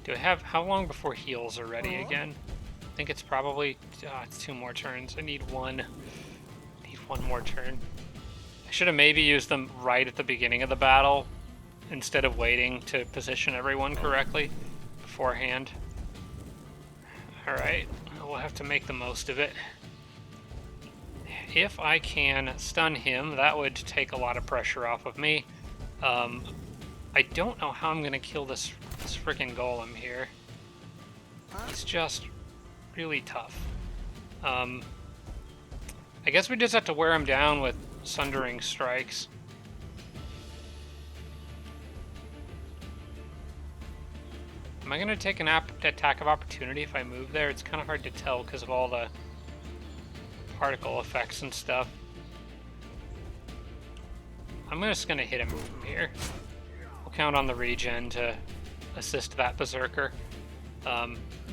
Do I have... How long before heals are ready again? I think it's probably... it's 2 more turns. I need one more turn. I should have maybe used them right at the beginning of the battle instead of waiting to position everyone correctly beforehand. Alright, we'll have to make the most of it. If I can stun him, that would take a lot of pressure off of me. I don't know how I'm going to kill this freaking golem here. He's just really tough. I guess we just have to wear him down with Sundering Strikes. Am I going to take an attack of opportunity if I move there? It's kind of hard to tell because of all the particle effects and stuff. I'm just going to hit him from here. We'll count on the regen to assist that Berserker.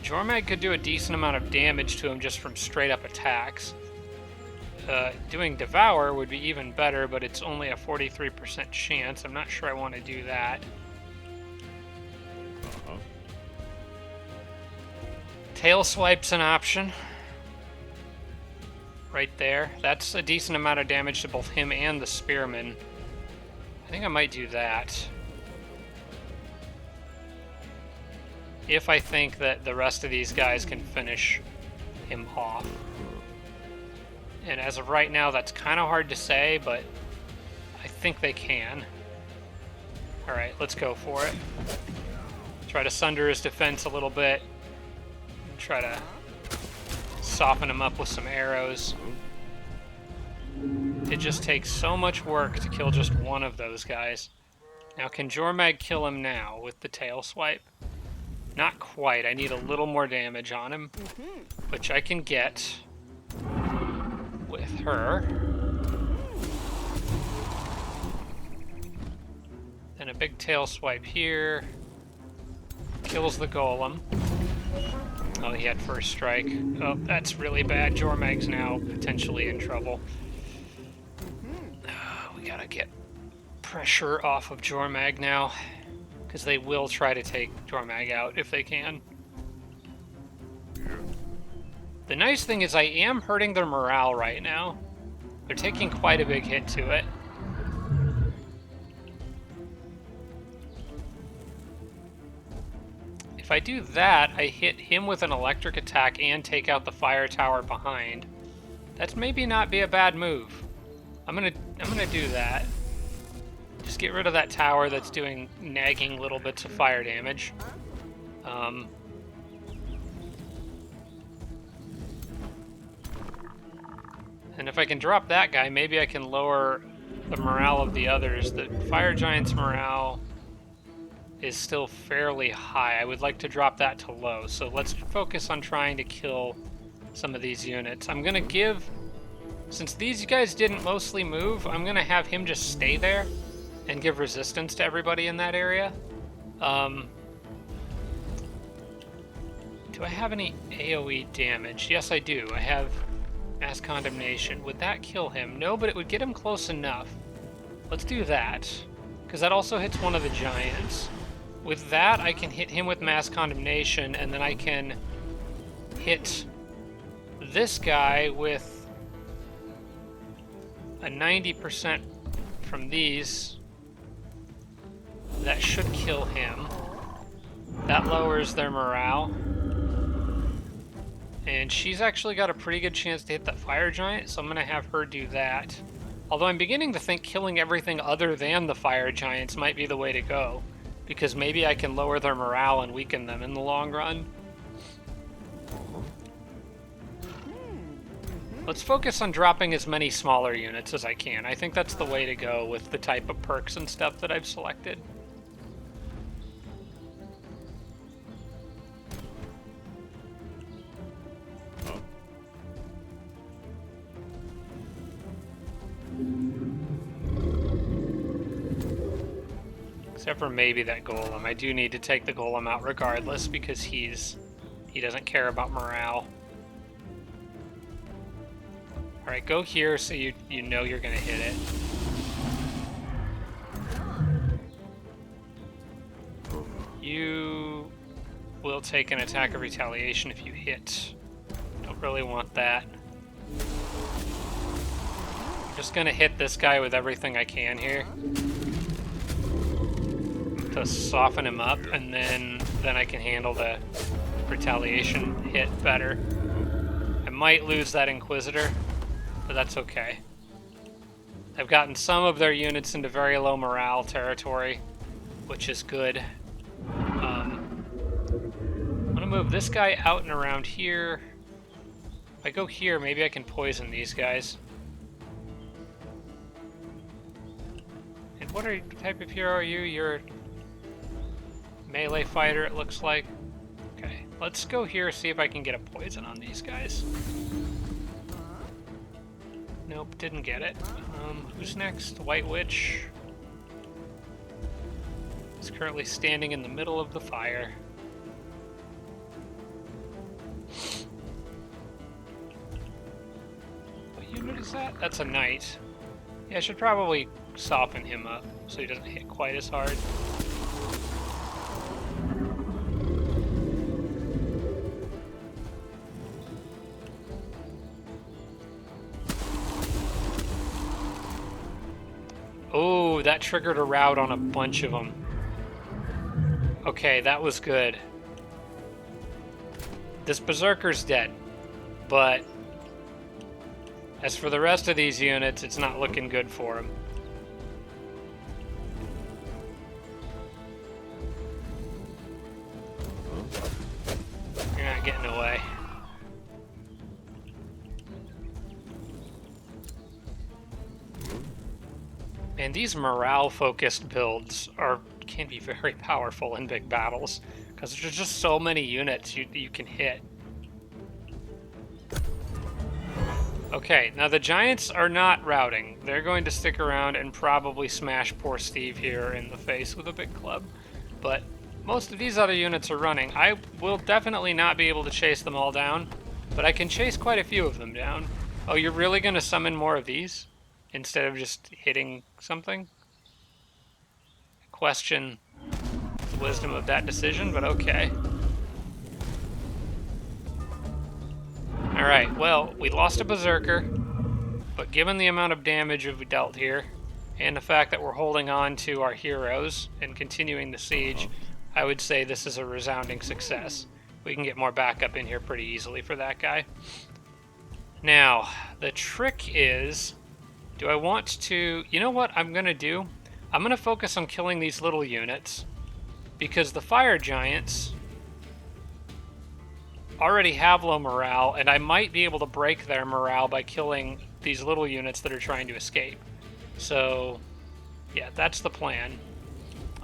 Jormag could do a decent amount of damage to him just from straight up attacks. Doing Devour would be even better, but it's only a 43% chance. I'm not sure I want to do that. Tail Swipe's an option. Right there. That's a decent amount of damage to both him and the Spearman. I think I might do that. If I think that the rest of these guys can finish him off. And as of right now, that's kind of hard to say, but I think they can. Alright, let's go for it. Try to sunder his defense a little bit. And try to soften him up with some arrows. It just takes so much work to kill just one of those guys. Now, can Jormag kill him now with the tail swipe? Not quite. I need a little more damage on him, which I can get with her. Then a big tail swipe here. Kills the golem. Oh, he had first strike. Oh, that's really bad. Jormag's now potentially in trouble. We gotta get pressure off of Jormag now, because they will try to take Jormag out if they can. The nice thing is I am hurting their morale right now. They're taking quite a big hit to it. If I do that, I hit him with an electric attack and take out the fire tower behind. That's maybe not be a bad move. I'm gonna do that. Just get rid of that tower that's doing nagging little bits of fire damage. And if I can drop that guy, maybe I can lower the morale of the others. The fire giant's morale is still fairly high. I would like to drop that to low. So let's focus on trying to kill some of these units. I'm gonna give, since these guys didn't mostly move, I'm gonna have him just stay there and give resistance to everybody in that area. Do I have any AoE damage? Yes, I do. I have mass condemnation. Would that kill him? No, but it would get him close enough. Let's do that, because that also hits one of the giants. With that, I can hit him with mass condemnation, and then I can hit this guy with a 90% from these. That should kill him. That lowers their morale. And she's actually got a pretty good chance to hit that fire giant, so I'm going to have her do that. Although I'm beginning to think killing everything other than the fire giants might be the way to go, because maybe I can lower their morale and weaken them in the long run. Let's focus on dropping as many smaller units as I can. I think that's the way to go with the type of perks and stuff that I've selected. Except for maybe that golem. I do need to take the golem out regardless because he doesn't care about morale. Alright, go here so you know you're gonna hit it. You will take an attack of retaliation if you hit. Don't really want that. I'm just gonna hit this guy with everything I can here to soften him up, and then I can handle the retaliation hit better. I might lose that Inquisitor, but that's okay. I've gotten some of their units into very low morale territory, which is good. I'm gonna move this guy out and around here. If I go here, maybe I can poison these guys. And what type of hero are you? You're melee fighter, it looks like. Okay, let's go here, see if I can get a poison on these guys. Nope, didn't get it. Who's next? White Witch. Is currently standing in the middle of the fire. What unit is that? That's a knight. Yeah, I should probably soften him up so he doesn't hit quite as hard. Oh, that triggered a rout on a bunch of them. Okay, that was good. This Berserker's dead, but as for the rest of these units, it's not looking good for him. get in the way. And these morale-focused builds can be very powerful in big battles, because there's just so many units you can hit. Okay, now the Giants are not routing. They're going to stick around and probably smash poor Steve here in the face with a big club. But most of these other units are running. I will definitely not be able to chase them all down, but I can chase quite a few of them down. Oh, you're really going to summon more of these instead of just hitting something? I question the wisdom of that decision, but okay. Alright, well, we lost a Berserker, but given the amount of damage we've dealt here, and the fact that we're holding on to our heroes and continuing the siege, I would say this is a resounding success. We can get more backup in here pretty easily for that guy. Now, the trick is, do I want to... You know what I'm going to do? I'm going to focus on killing these little units, because the fire giants already have low morale, and I might be able to break their morale by killing these little units that are trying to escape. So, yeah, that's the plan.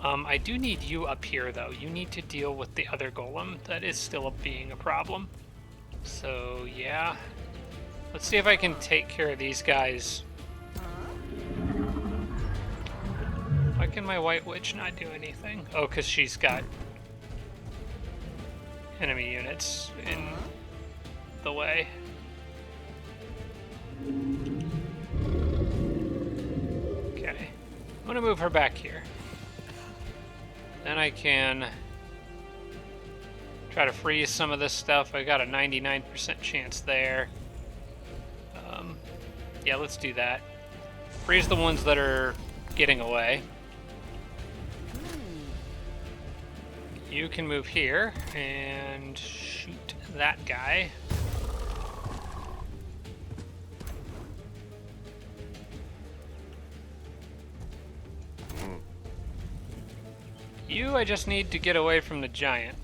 I do need you up here, though. You need to deal with the other golem. That is still being a problem. So, yeah. Let's see if I can take care of these guys. Why can my White Witch not do anything? Oh, because she's got enemy units in the way. Okay. I'm going to move her back here. Then I can try to freeze some of this stuff. I got a 99% chance there. Yeah, let's do that. Freeze the ones that are getting away. You can move here and shoot that guy. You, I just need to get away from the giant.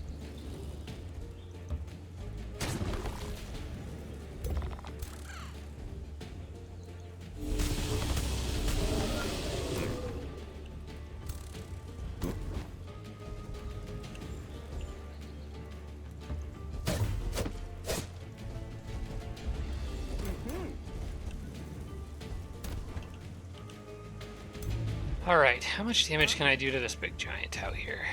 Alright, how much damage can I do to this big giant out here?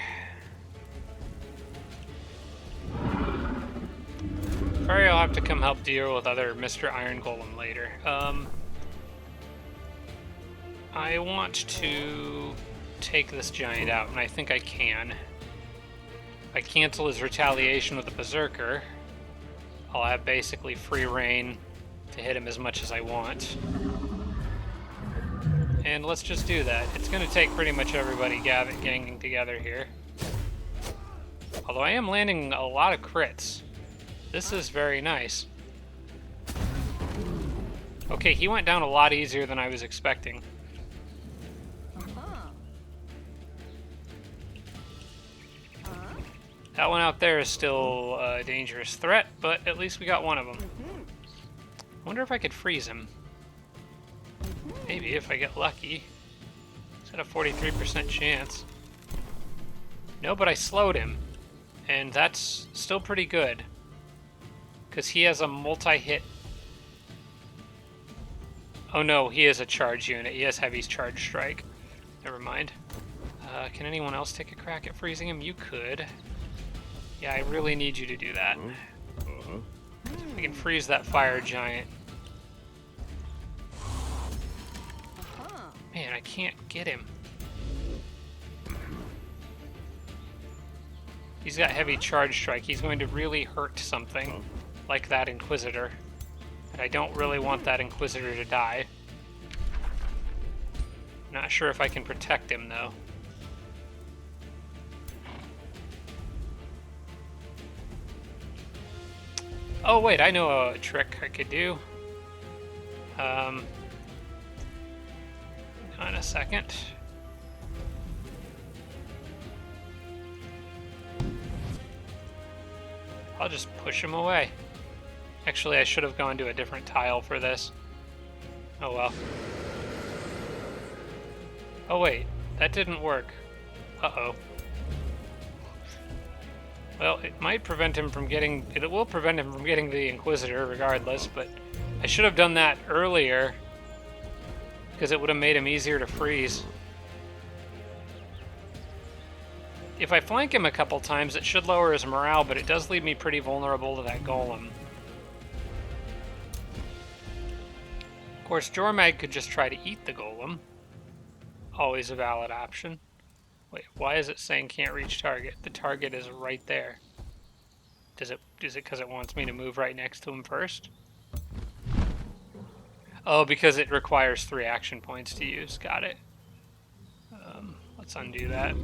Sorry, I'll have to come help deal with other Mr. Iron Golem later. I want to take this giant out, and I think I can. If I cancel his retaliation with the Berserker, I'll have basically free reign to hit him as much as I want. And let's just do that. It's going to take pretty much everybody ganging together here. Although I am landing a lot of crits. This is very nice. Okay, he went down a lot easier than I was expecting. That one out there is still a dangerous threat, but at least we got one of them. I wonder if I could freeze him. Maybe if I get lucky. It's at a 43% chance. No, but I slowed him. And that's still pretty good. Because he has a multi-hit. Oh no, he is a charge unit. He has Heavy's Charge Strike. Never mind. Can anyone else take a crack at freezing him? You could. Yeah, I really need you to do that. If we can freeze that fire giant. Man, I can't get him. He's got Heavy Charge Strike. He's going to really hurt something like that Inquisitor. And I don't really want that Inquisitor to die. Not sure if I can protect him, though. Oh, wait, I know a trick I could do. On a second. I'll just push him away. Actually, I should have gone to a different tile for this. Oh well. Oh wait, that didn't work. Uh-oh. Well, it might prevent him from getting... It will prevent him from getting the Inquisitor regardless, but I should have done that earlier, because it would have made him easier to freeze. If I flank him a couple times, it should lower his morale, but it does leave me pretty vulnerable to that golem. Of course, Jormag could just try to eat the golem. Always a valid option. Wait, why is it saying can't reach target? The target is right there. Is it because it wants me to move right next to him first? Oh, because it requires 3 action points to use. Got it. Let's undo that.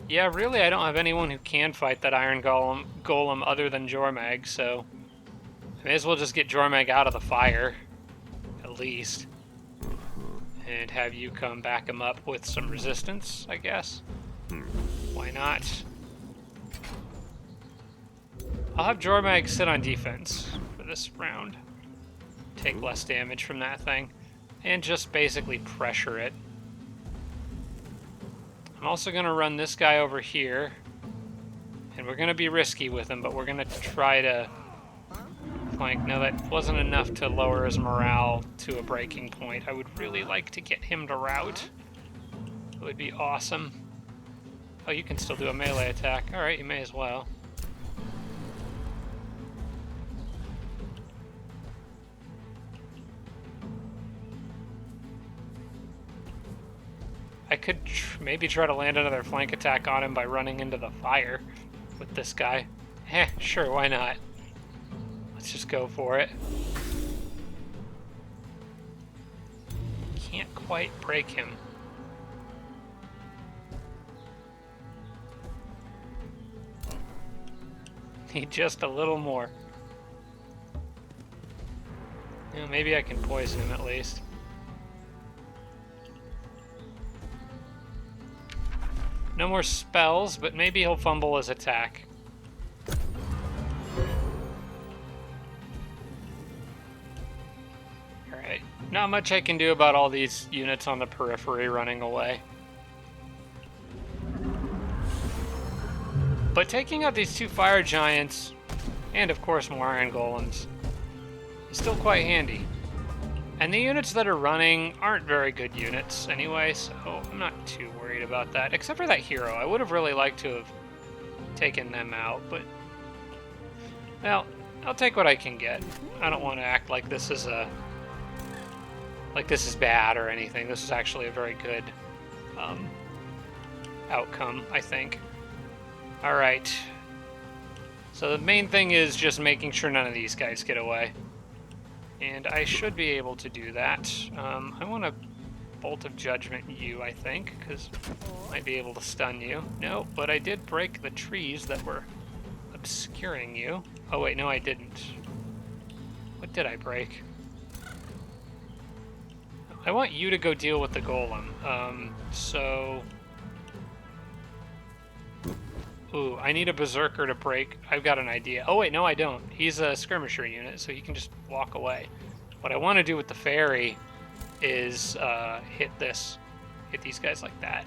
Yeah, really, I don't have anyone who can fight that Iron Golem other than Jormag, so I may as well just get Jormag out of the fire, at least, and have you come back him up with some resistance, I guess. Why not? I'll have Jormag sit on defense for this round. Take less damage from that thing, and just basically pressure it. I'm also going to run this guy over here, and we're going to be risky with him, but we're going to try to flank. No, that wasn't enough to lower his morale to a breaking point. I would really like to get him to rout. It would be awesome. Oh, you can still do a melee attack. Alright, you may as well. I could maybe try to land another flank attack on him by running into the fire with this guy. Sure, why not? Let's just go for it. Can't quite break him. Need just a little more. Yeah, maybe I can poison him at least. No more spells, but maybe he'll fumble his attack. Alright, not much I can do about all these units on the periphery running away. But taking out these 2 fire giants, and of course more iron golems, is still quite handy. And the units that are running aren't very good units anyway, so I'm not too worried about that. Except for that hero. I would have really liked to have taken them out, but... Well, I'll take what I can get. I don't want to act like this is bad or anything. This is actually a very good outcome, I think. Alright. So the main thing is just making sure none of these guys get away. And I should be able to do that. I want to Bolt of Judgment you, I think, because I might be able to stun you. No, but I did break the trees that were obscuring you. Oh wait, no I didn't. What did I break? I want you to go deal with the golem. So... Ooh, I need a berserker to break. I've got an idea. Oh wait, no I don't. He's a skirmisher unit, so he can just walk away. What I want to do with the fairy is hit these guys like that.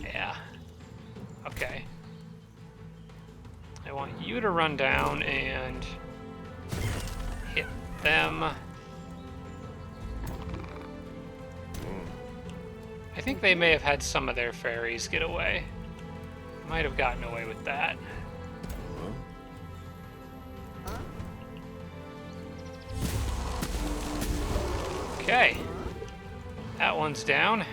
Yeah. Okay. I want you to run down and hit them. I think they may have had some of their fairies get away. Might have gotten away with that. Okay. That one's down.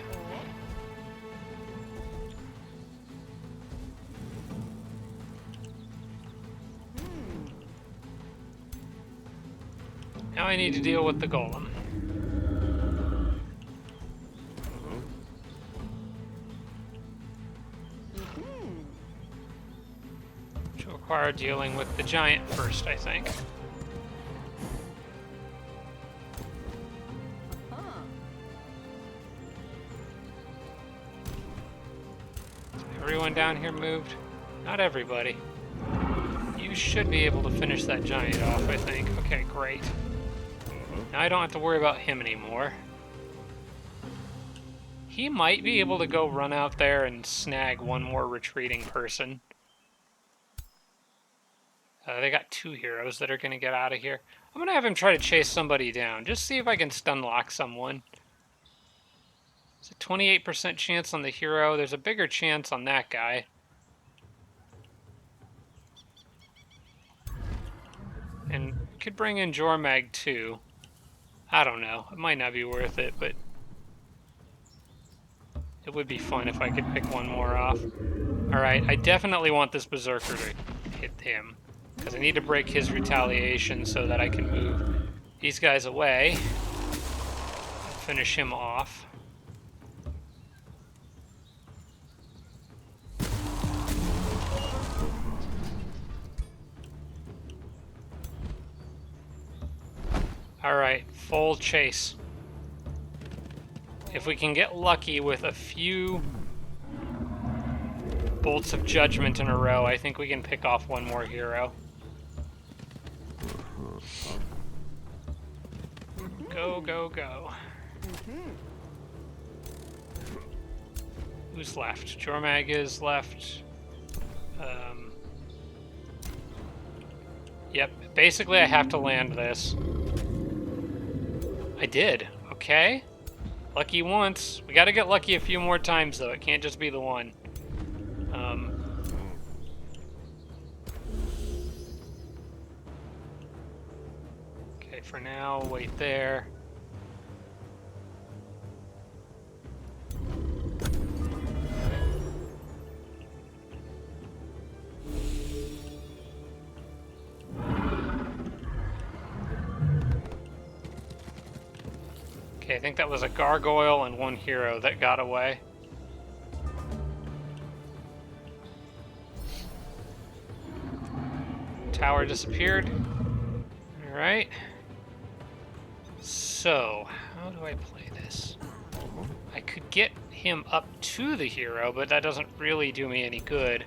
Now I need to deal with the golem. Require dealing with the giant first, I think. everyone down here moved? Not everybody. You should be able to finish that giant off, I think. Okay, great. Now I don't have to worry about him anymore. He might be able to go run out there and snag one more retreating person. They got 2 heroes that are going to get out of here. I'm going to have him try to chase somebody down. Just see if I can stun lock someone. It's a 28% chance on the hero. There's a bigger chance on that guy. And could bring in Jormag too. I don't know. It might not be worth it, but it would be fun if I could pick one more off. Alright, I definitely want this Berserker to hit him, because I need to break his retaliation so that I can move these guys away and finish him off. Alright, full chase. If we can get lucky with a few bolts of judgment in a row, I think we can pick off one more hero. Go, go, go. Who's left? Jormag is left. Yep, basically I have to land this. I did. Okay. Lucky once. We gotta get lucky a few more times, though. It can't just be the one. Okay, for now, wait there. Okay, I think that was a gargoyle and one hero that got away. Tower disappeared. Alright. So, how do I play this? I could get him up to the hero, but that doesn't really do me any good.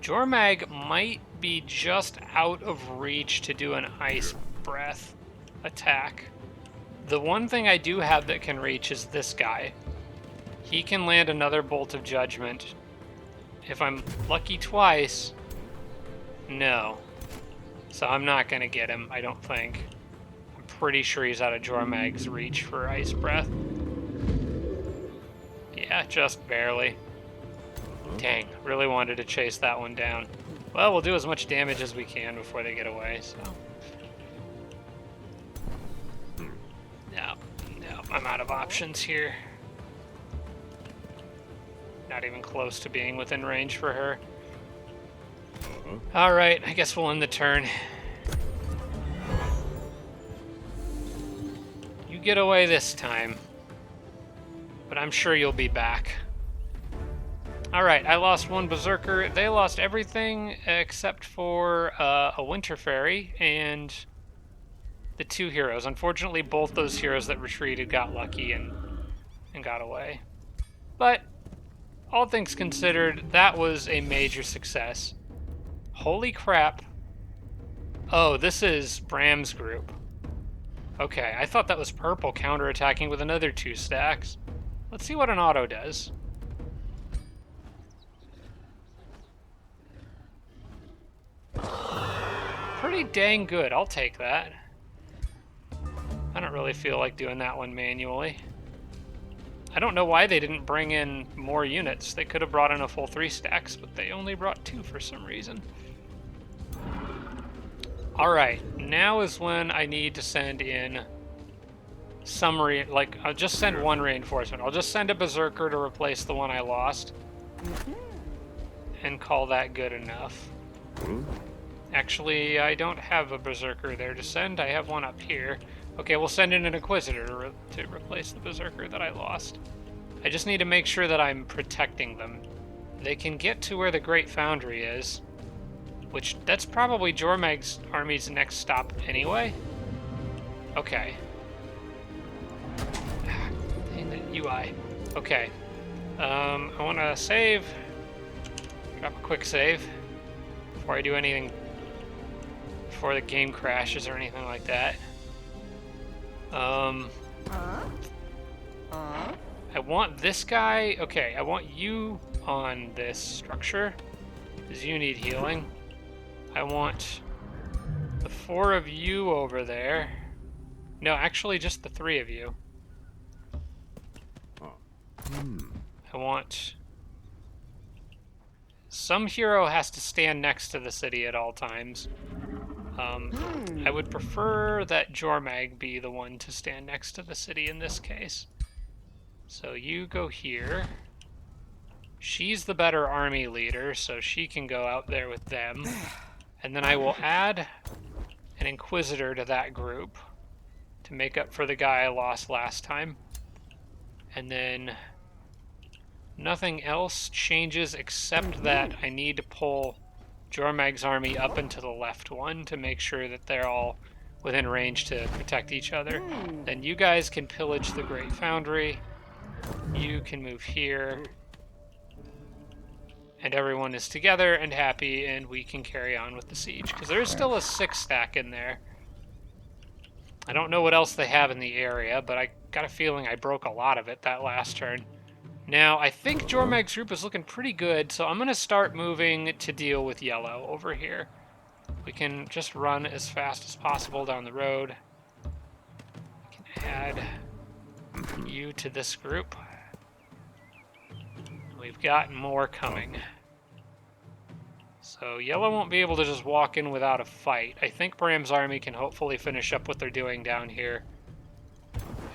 Jormag might be just out of reach to do an Ice Breath attack. The one thing I do have that can reach is this guy. He can land another Bolt of Judgment. If I'm lucky twice, no. So I'm not going to get him, I don't think. I'm pretty sure he's out of Jormag's reach for Ice Breath. Yeah, just barely. Dang, really wanted to chase that one down. Well, we'll do as much damage as we can before they get away, so... No, I'm out of options here. Not even close to being within range for her. Alright, I guess we'll end the turn. You get away this time. But I'm sure you'll be back. Alright, I lost one Berserker. They lost everything except for a Winter Fairy and the 2 heroes. Unfortunately, both those heroes that retreated got lucky and got away. But, all things considered, that was a major success. Holy crap. Oh, this is Bram's group. Okay, I thought that was purple counterattacking with another 2 stacks. Let's see what an auto does. Pretty dang good, I'll take that. I don't really feel like doing that one manually. I don't know why they didn't bring in more units. They could have brought in a full 3 stacks, but they only brought 2 for some reason. Alright, now is when I need to send in some I'll just send one reinforcement. I'll just send a Berserker to replace the one I lost. And call that good enough. Actually, I don't have a Berserker there to send. I have one up here. Okay, we'll send in an Inquisitor to replace the Berserker that I lost. I just need to make sure that I'm protecting them. They can get to where the Great Foundry is, which that's probably Jormag's army's next stop anyway. Okay. Dang the UI. Okay. I want to save. Drop a quick save before I do anything, before the game crashes or anything like that. I want this guy. Okay, I want you on this structure because you need healing. I want the 4 of you over there. No, actually just the 3 of you. I want... Some hero has to stand next to the city at all times. I would prefer that Jormag be the one to stand next to the city in this case. So you go here. She's the better army leader, so she can go out there with them. And then I will add an Inquisitor to that group to make up for the guy I lost last time. And then nothing else changes except that I need to pull Jormag's army up into the left one to make sure that they're all within range to protect each other. Then you guys can pillage the Great Foundry. You can move here. And everyone is together and happy, and we can carry on with the siege. Because there is still a 6 stack in there. I don't know what else they have in the area, but I got a feeling I broke a lot of it that last turn. Now, I think Jormag's group is looking pretty good, so I'm going to start moving to deal with yellow over here. We can just run as fast as possible down the road. We can add you to this group. We've got more coming. So yellow won't be able to just walk in without a fight. I think Bram's army can hopefully finish up what they're doing down here.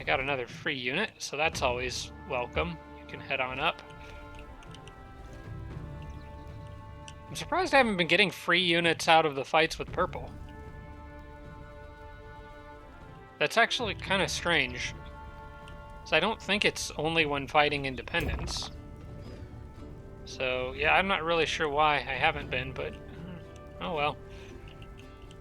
I got another free unit, so that's always welcome. You can head on up. I'm surprised I haven't been getting free units out of the fights with purple. That's actually kind of strange. So I don't think it's only when fighting independence. So, yeah, I'm not really sure why I haven't been, but oh well.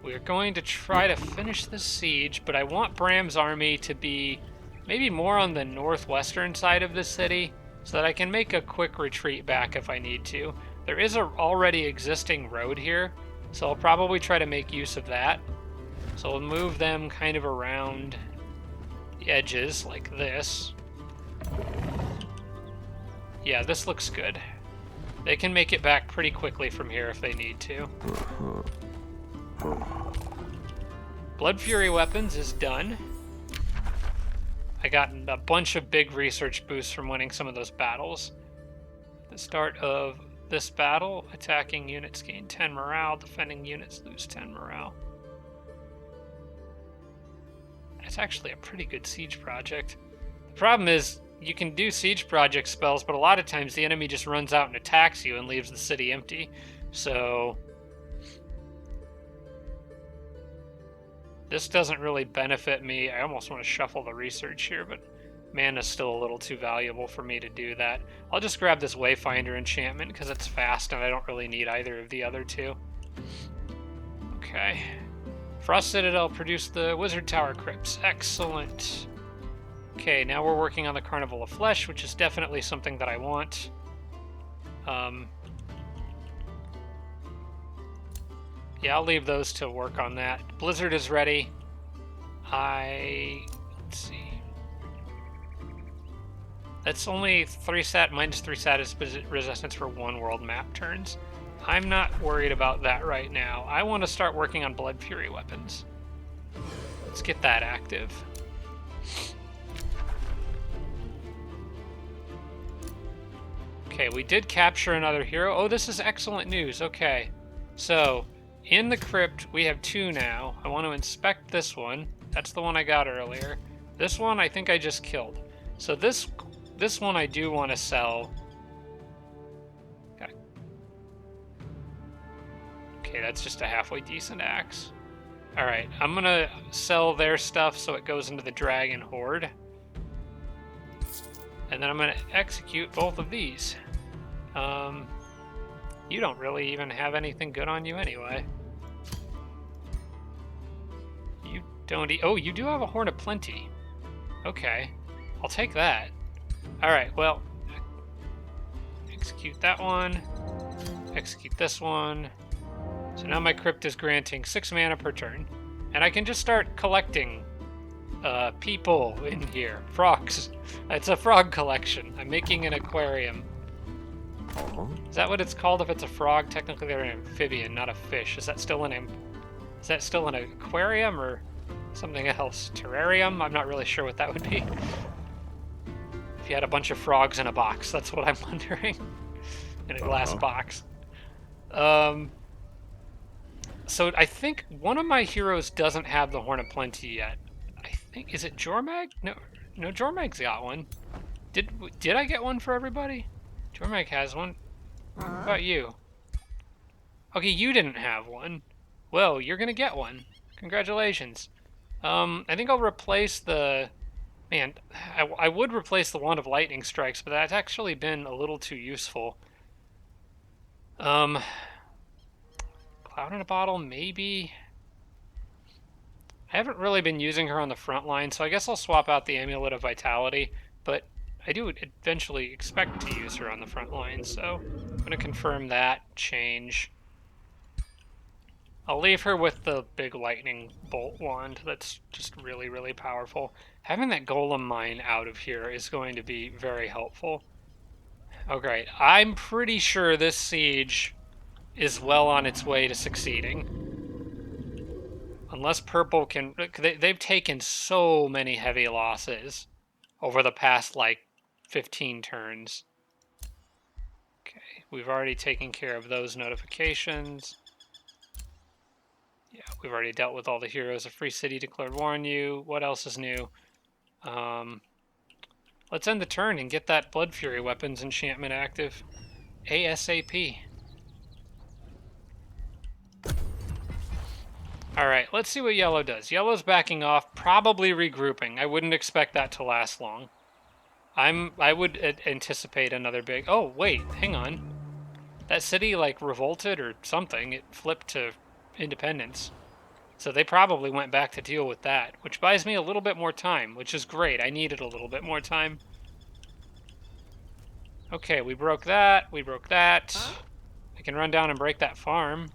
We're going to try to finish this siege, but I want Bram's army to be maybe more on the northwestern side of the city so that I can make a quick retreat back if I need to. There is a already existing road here, so I'll probably try to make use of that. So I'll move them kind of around the edges like this. Yeah, this looks good. They can make it back pretty quickly from here if they need to. Blood Fury Weapons is done. I got a bunch of big research boosts from winning some of those battles. At the start of this battle, attacking units gain 10 morale, defending units lose 10 morale. That's actually a pretty good siege project. The problem is, you can do siege project spells, but a lot of times the enemy just runs out and attacks you and leaves the city empty. So this doesn't really benefit me. I almost want to shuffle the research here, but mana's still a little too valuable for me to do that. I'll just grab this Wayfinder enchantment because it's fast and I don't really need either of the other two. Okay. Frost Citadel produced the Wizard Tower Crypts. Excellent. Okay, now we're working on the Carnival of Flesh, which is definitely something that I want. Yeah, I'll leave those to work on that. Blizzard is ready. Let's see. That's only 3 stat, minus 3 status resistance for 1 world map turns. I'm not worried about that right now. I want to start working on Blood Fury weapons. Let's get that active. Okay, we did capture another hero. Oh, this is excellent news. Okay, so in the crypt, we have 2 now. I want to inspect this one. That's the one I got earlier. This one I think I just killed. So this one I do want to sell. Okay, that's just a halfway decent axe. Alright, I'm going to sell their stuff so it goes into the Dragon Horde. And then I'm going to execute both of these. You don't really even have anything good on you anyway. You don't oh, you do have a Horn of Plenty. Okay, I'll take that. Alright, well, execute that one. Execute this one. So now my crypt is granting 6 mana per turn. And I can just start collecting people in here. Frogs. It's a frog collection. I'm making an aquarium. Is that what it's called if it's a frog? Technically they're an amphibian, not a fish. Is that still an aquarium or something else? Terrarium? I'm not really sure what that would be. If you had a bunch of frogs in a box, that's what I'm wondering. In a glass box. So I think one of my heroes doesn't have the Horn of Plenty yet. I think, is it Jormag? No, Jormag's got one. Did I get one for everybody? Jormag has one. What about you? Okay, you didn't have one. Well, you're gonna get one. Congratulations. I think I'll replace the... Man, I would replace the Wand of Lightning Strikes, but that's actually been a little too useful. Cloud in a Bottle, maybe? I haven't really been using her on the front line, so I guess I'll swap out the Amulet of Vitality, but I do eventually expect to use her on the front line, so I'm going to confirm that change. I'll leave her with the big lightning bolt wand. That's just really, really powerful. Having that golem mine out of here is going to be very helpful. Okay, I'm pretty sure this siege is well on its way to succeeding. Unless purple can... They've taken so many heavy losses over the past, like, 15 turns. Okay, we've already taken care of those notifications. Yeah, we've already dealt with all the heroes. A free city declared war on you. What else is new? Let's end the turn and get that Blood Fury weapons enchantment active. ASAP. Alright, let's see what yellow does. Yellow's backing off, probably regrouping. I wouldn't expect that to last long. I would anticipate another big... Oh, wait, hang on. That city, like, revolted or something. It flipped to independence. So they probably went back to deal with that, which buys me a little bit more time, which is great. I needed a little bit more time. Okay, we broke that. We broke that. I can run down and break that farm.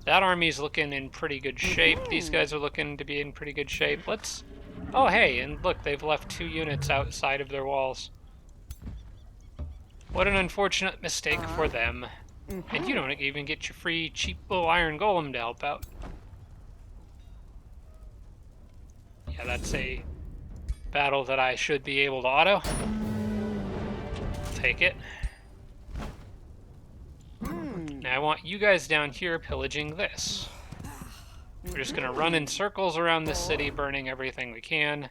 That army's looking in pretty good shape. These guys are looking to be in pretty good shape. Let's... Oh, hey, and look, they've left 2 units outside of their walls. What an unfortunate mistake for them. And you don't even get your free, cheap little iron golem to help out. Yeah, that's a battle that I should be able to auto. Take it. Now I want you guys down here pillaging this. We're just going to run in circles around this city, burning everything we can.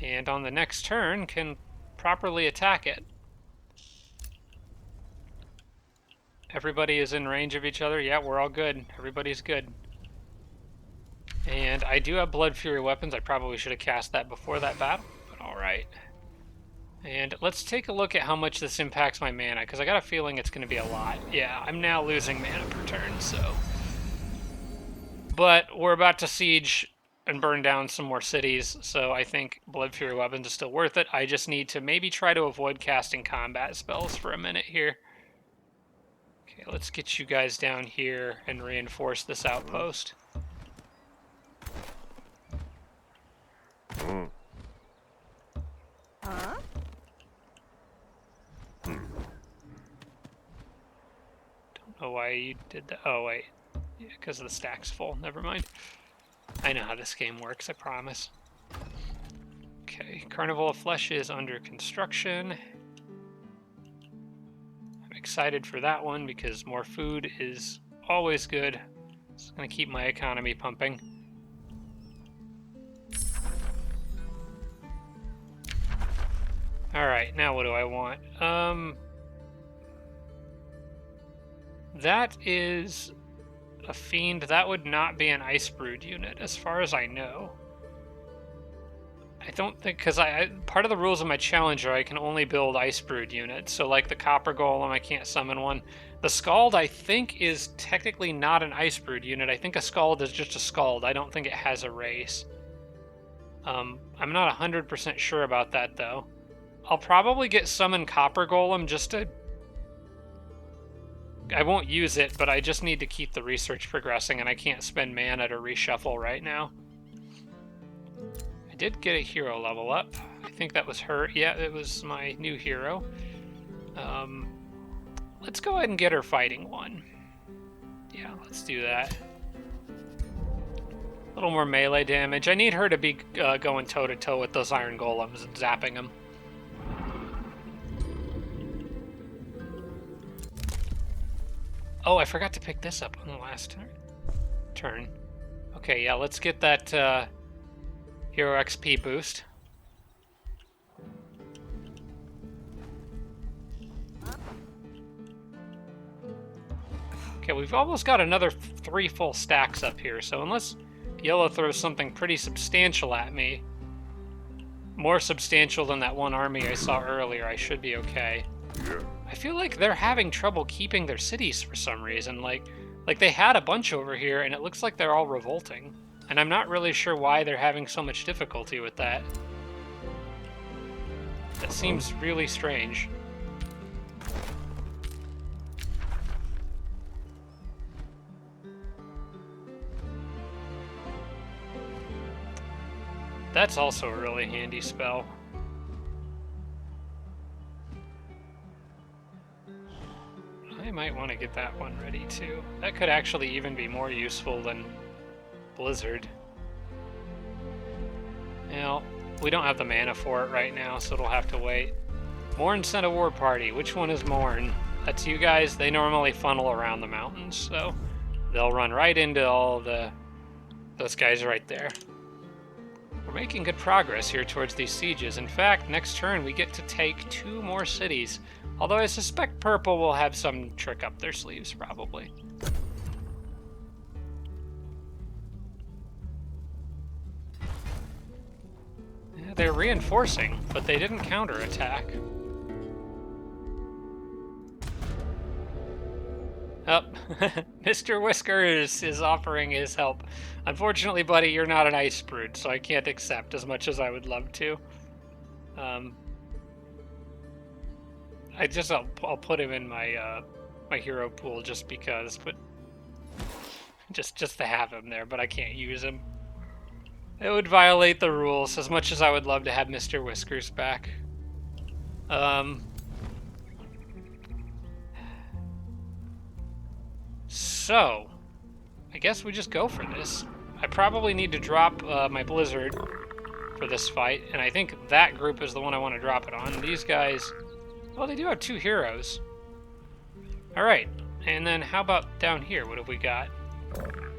And on the next turn, can properly attack it. Everybody is in range of each other. Yeah, we're all good. Everybody's good. And I do have Blood Fury weapons. I probably should have cast that before that battle, but alright. And let's take a look at how much this impacts my mana, because I got a feeling it's going to be a lot. Yeah, I'm now losing mana per turn, so... But we're about to siege and burn down some more cities, so I think Blood Fury weapons is still worth it. I just need to maybe try to avoid casting combat spells for a minute here. Okay, let's get you guys down here and reinforce this outpost. Don't know why you did that. Oh, wait. Yeah, because the stack's full. Never mind. I know how this game works, I promise. Okay, Carnival of Flesh is under construction. I'm excited for that one because more food is always good. It's going to keep my economy pumping. Alright, now what do I want? That is a fiend. That would not be an Icebrood unit, as far as I know. I don't think, because part of the rules of my challenger, I can only build Icebrood units. So like the Copper Golem, I can't summon one. The Scald, I think, is technically not an Icebrood unit. I think a Scald is just a Scald. I don't think it has a race. I'm not 100% sure about that, though. I'll probably get summon Copper Golem just to... I won't use it, but I just need to keep the research progressing, and I can't spend mana to reshuffle right now. I did get a hero level up. I think that was her. Yeah, it was my new hero. Let's go ahead and get her fighting one. Yeah, let's do that. A little more melee damage. I need her to be going toe-to-toe with those iron golems and zapping them. Oh, I forgot to pick this up on the last turn. Okay, yeah, let's get that hero XP boost. Okay, we've almost got another 3 full stacks up here, so unless yellow throws something pretty substantial at me, more substantial than that one army I saw earlier, I should be okay. Yeah. I feel like they're having trouble keeping their cities for some reason. Like they had a bunch over here, and it looks like they're all revolting. And I'm not really sure why they're having so much difficulty with that. That seems really strange. That's also a really handy spell. I might want to get that one ready too. That could actually even be more useful than Blizzard. Now, we don't have the mana for it right now, so it'll have to wait. Morn sent a war party. Which one is Morn? That's you guys. They normally funnel around the mountains, so they'll run right into all those guys right there. We're making good progress here towards these sieges. In fact, next turn we get to take 2 more cities. Although I suspect purple will have some trick up their sleeves, probably. Yeah, they're reinforcing, but they didn't counterattack. Oh, Mr. Whiskers is offering his help. Unfortunately, buddy, you're not an Icebrood, so I can't accept as much as I would love to. I'll put him in my my hero pool just because, but just to have him there, but I can't use him. It would violate the rules as much as I would love to have Mr. Whiskers back. So, I guess we just go for this. I probably need to drop my Blizzard for this fight, and I think that group is the one I want to drop it on. These guys, well, they do have 2 heroes. Alright, and then how about down here? What have we got?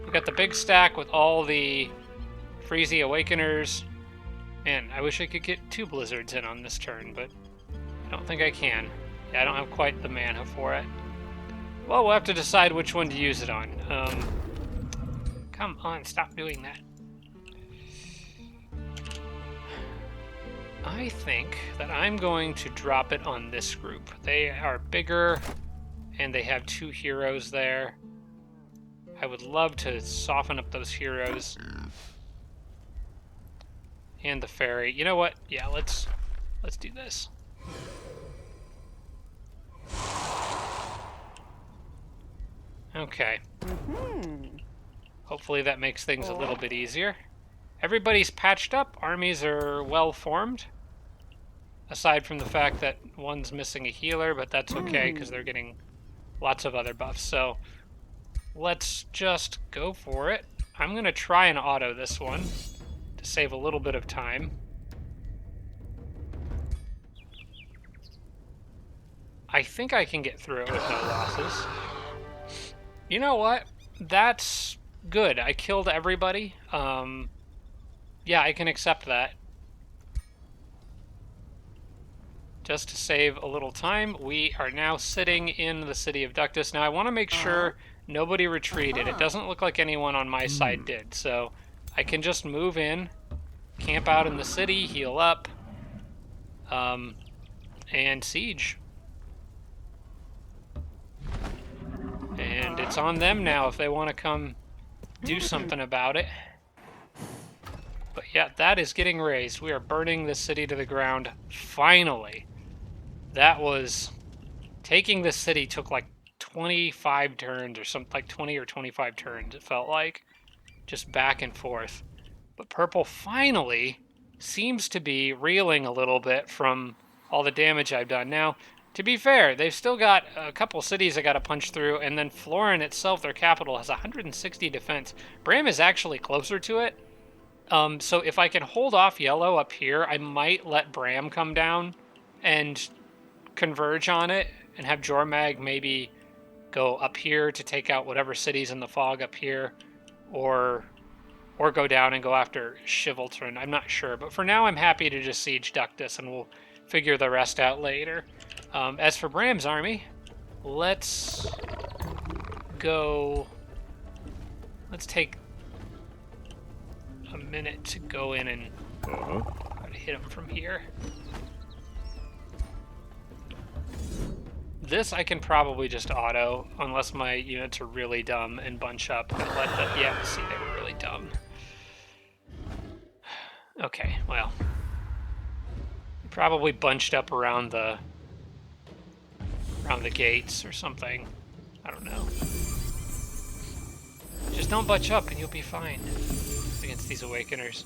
We got the big stack with all the Freezy Awakeners, and I wish I could get 2 Blizzards in on this turn, but I don't think I can. Yeah, I don't have quite the mana for it. Well, we'll have to decide which one to use it on. Come on, stop doing that. I think that I'm going to drop it on this group. They are bigger, and they have 2 heroes there. I would love to soften up those heroes. And the fairy. You know what? Yeah, let's do this. Okay. Hopefully that makes things a little bit easier. Everybody's patched up. Armies are well formed. Aside from the fact that one's missing a healer, but that's okay because they're getting lots of other buffs. So let's just go for it. I'm going to try and auto this one to save a little bit of time. I think I can get through it with no losses. You know what? That's good. I killed everybody. Yeah, I can accept that. Just to save a little time, we are now sitting in the city of Ductus. Now, I want to make sure nobody retreated. It doesn't look like anyone on my side did, so I can just move in, camp out in the city, heal up, and siege. And it's on them now if they want to come do something about it. But yeah, that is getting raised. We are burning this city to the ground. Finally. That was... Taking this city took like 25 turns or something, like 20 or 25 turns, it felt like. Just back and forth. But purple finally seems to be reeling a little bit from all the damage I've done. Now, to be fair, they've still got a couple cities I got to punch through, and then Florin itself, their capital, has 160 defense. Bram is actually closer to it. So if I can hold off yellow up here, I might let Bram come down and converge on it and have Jormag maybe go up here to take out whatever cities in the fog up here, or go down and go after Chivaltron. I'm not sure, but for now I'm happy to just siege Ductus, and we'll figure the rest out later. As for Bram's army, let's take a minute to go in and try to hit him from here. This I can probably just auto, unless my units are really dumb and bunch up and let the... Yeah, see, they were really dumb. Okay, well. Probably bunched up around the gates or something. I don't know. Just don't bunch up and you'll be fine against these Awakeners.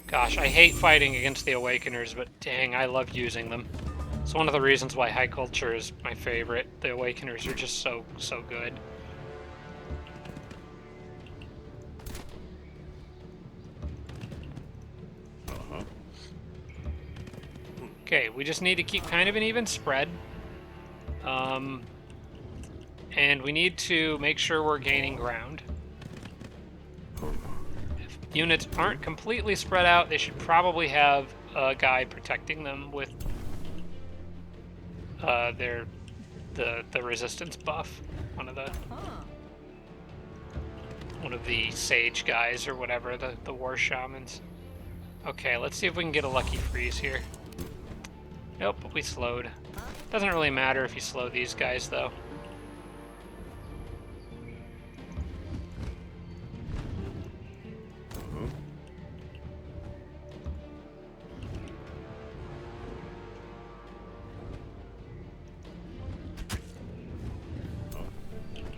Gosh, I hate fighting against the Awakeners, but dang, I love using them. It's one of the reasons why High Culture is my favorite. The Awakeners are just so good. Okay, we just need to keep kind of an even spread. And we need to make sure we're gaining ground. If units aren't completely spread out, they should probably have a guy protecting them with the resistance buff. One of the sage guys or whatever, the war shamans. Okay, let's see if we can get a lucky freeze here. Nope, we slowed. Doesn't really matter if you slow these guys, though.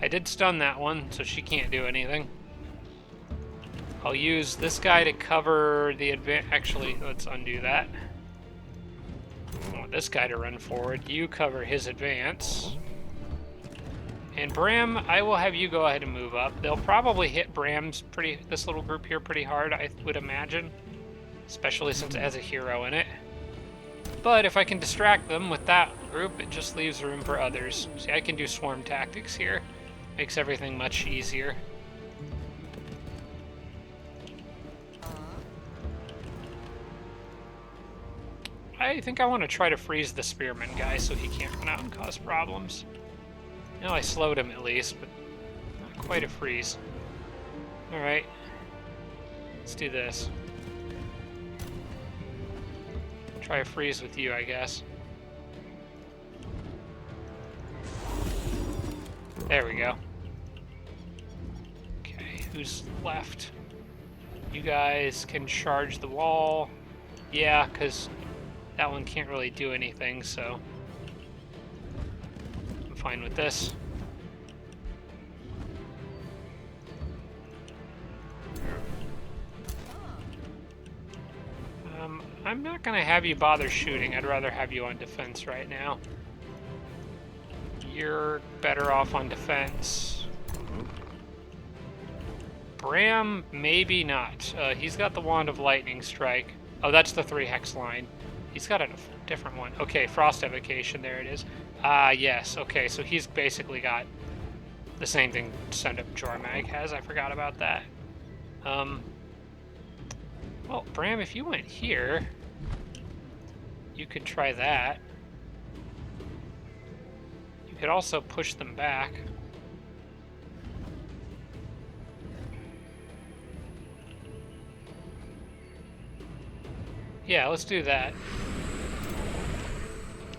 I did stun that one, so she can't do anything. I'll use this guy to cover the advance. Actually, let's undo that. I want this guy to run forward. You cover his advance. And Bram, I will have you go ahead and move up. They'll probably hit this little group here pretty hard, I would imagine. Especially since it has a hero in it. But if I can distract them with that group, it just leaves room for others. See, I can do swarm tactics here. Makes everything much easier. I think I want to try to freeze the spearman guy so he can't run out and cause problems. No, I slowed him at least, but not quite a freeze. Alright. Let's do this. Try a freeze with you, I guess. There we go. Okay, who's left? You guys can charge the wall. Yeah, because that one can't really do anything, so I'm fine with this. I'm not going to have you bother shooting. I'd rather have you on defense right now. You're better off on defense. Bram, maybe not. He's got the Wand of Lightning Strike. Oh, that's the 3-hex line. He's got a different one. Okay, Frost Evocation, there it is. Yes, okay, so he's basically got the same thing Send Up Jormag has. I forgot about that. Well, Bram, if you went here, you could try that. You could also push them back. Yeah, let's do that.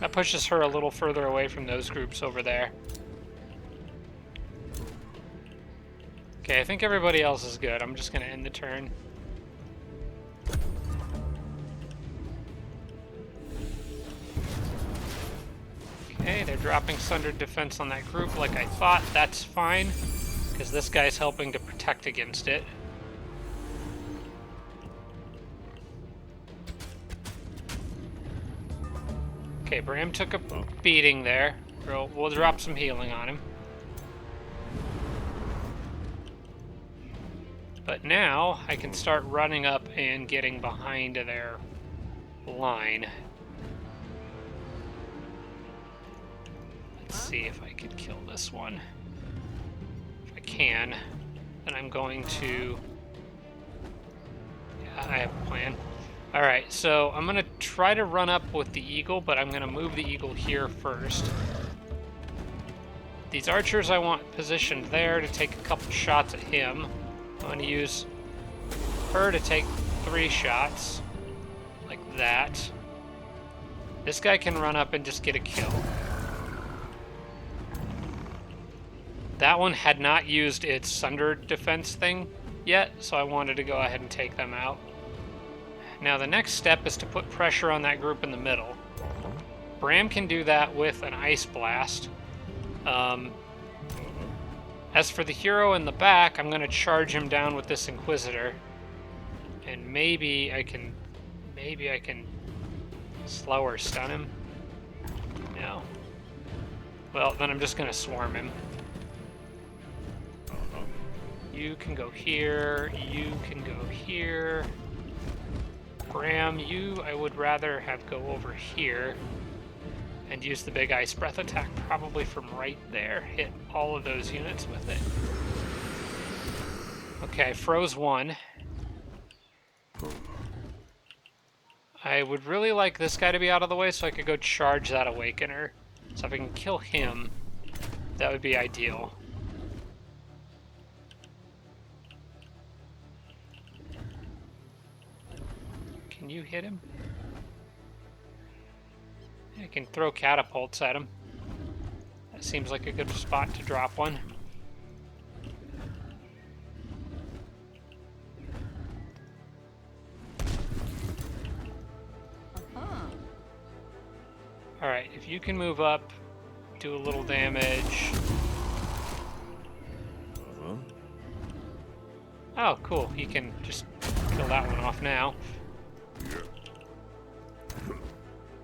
That pushes her a little further away from those groups over there. Okay, I think everybody else is good. I'm just going to end the turn. Okay, they're dropping Sundered Defense on that group like I thought. That's fine, because this guy's helping to protect against it. Okay, Bram took a beating there. We'll drop some healing on him. But now I can start running up and getting behind their line. Let's see if I can kill this one. If I can, then I'm going to... Yeah, I have a plan. Alright, so I'm going to try to run up with the eagle, but I'm going to move the eagle here first. These archers I want positioned there to take a couple shots at him. I'm going to use her to take 3 shots, like that. This guy can run up and just get a kill. That one had not used its Sundered Defense thing yet, so I wanted to go ahead and take them out. Now the next step is to put pressure on that group in the middle. Bram can do that with an Ice Blast. As for the hero in the back, I'm going to charge him down with this Inquisitor. And maybe I can slow or stun him. No. Well, then I'm just going to swarm him. You can go here, you can go here. Bram, you I would rather have go over here and use the big Ice Breath attack probably from right there. Hit all of those units with it. Okay, froze one. I would really like this guy to be out of the way so I could go charge that Awakener. So if I can kill him, that would be ideal. Can you hit him? I can throw catapults at him. That seems like a good spot to drop one. Alright, if you can move up, do a little damage. Oh, cool. He can just kill that one off now.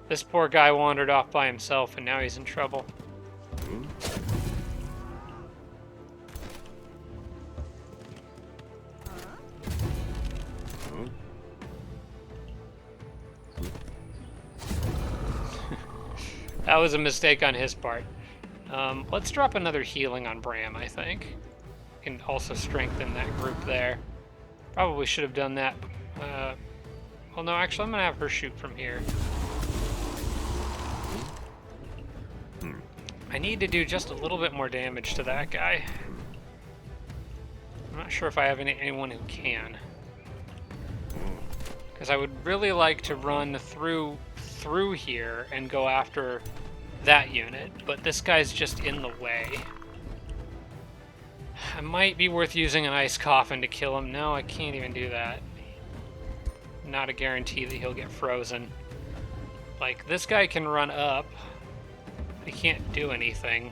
This poor guy wandered off by himself, and now he's in trouble. That was a mistake on his part. Let's drop another healing on Bram, I think. Can also strengthen that group there. Probably should have done that. Well, no, actually, I'm going to have her shoot from here. I need to do just a little bit more damage to that guy. I'm not sure if I have anyone who can. Because I would really like to run through here and go after that unit, but this guy's just in the way. It might be worth using an Ice Coffin to kill him. No, I can't even do that. Not a guarantee that he'll get frozen. Like, this guy can run up. He can't do anything.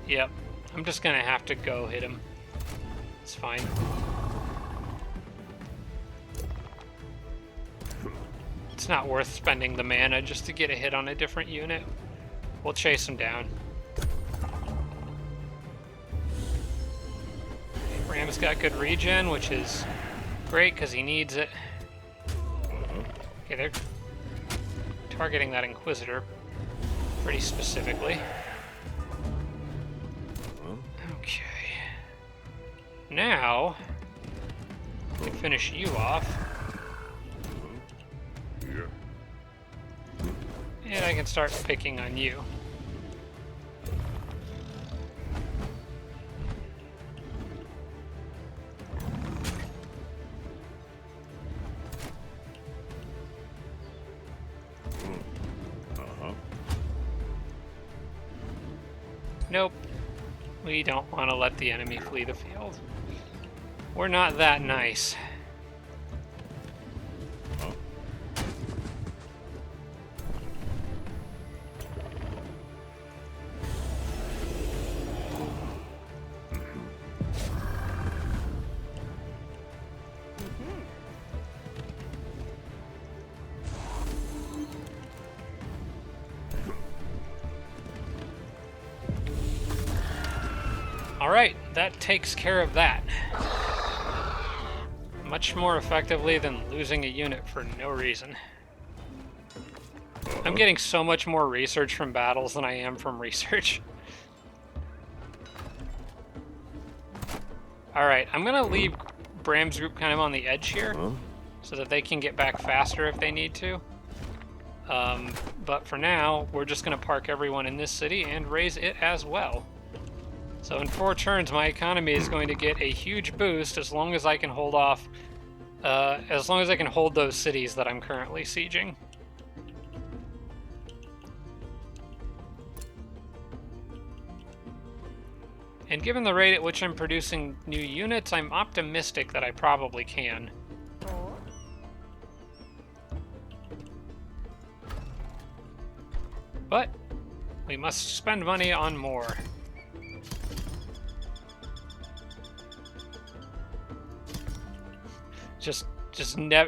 Yep, I'm just gonna have to go hit him. It's fine. It's not worth spending the mana just to get a hit on a different unit. We'll chase him down. Ram's got good regen, which is great because he needs it. Okay, they're targeting that Inquisitor pretty specifically. Okay. Now, we can finish you off. And I can start picking on you. Nope. We don't want to let the enemy flee the field. We're not that nice. Alright, that takes care of that. Much more effectively than losing a unit for no reason. I'm getting so much more research from battles than I am from research. Alright, I'm gonna leave Bram's group kind of on the edge here, so that they can get back faster if they need to. But for now, we're just gonna park everyone in this city and raise it as well. So in 4 turns, my economy is going to get a huge boost as long as I can hold off, as long as I can hold those cities that I'm currently sieging. And given the rate at which I'm producing new units, I'm optimistic that I probably can. But we must spend money on more.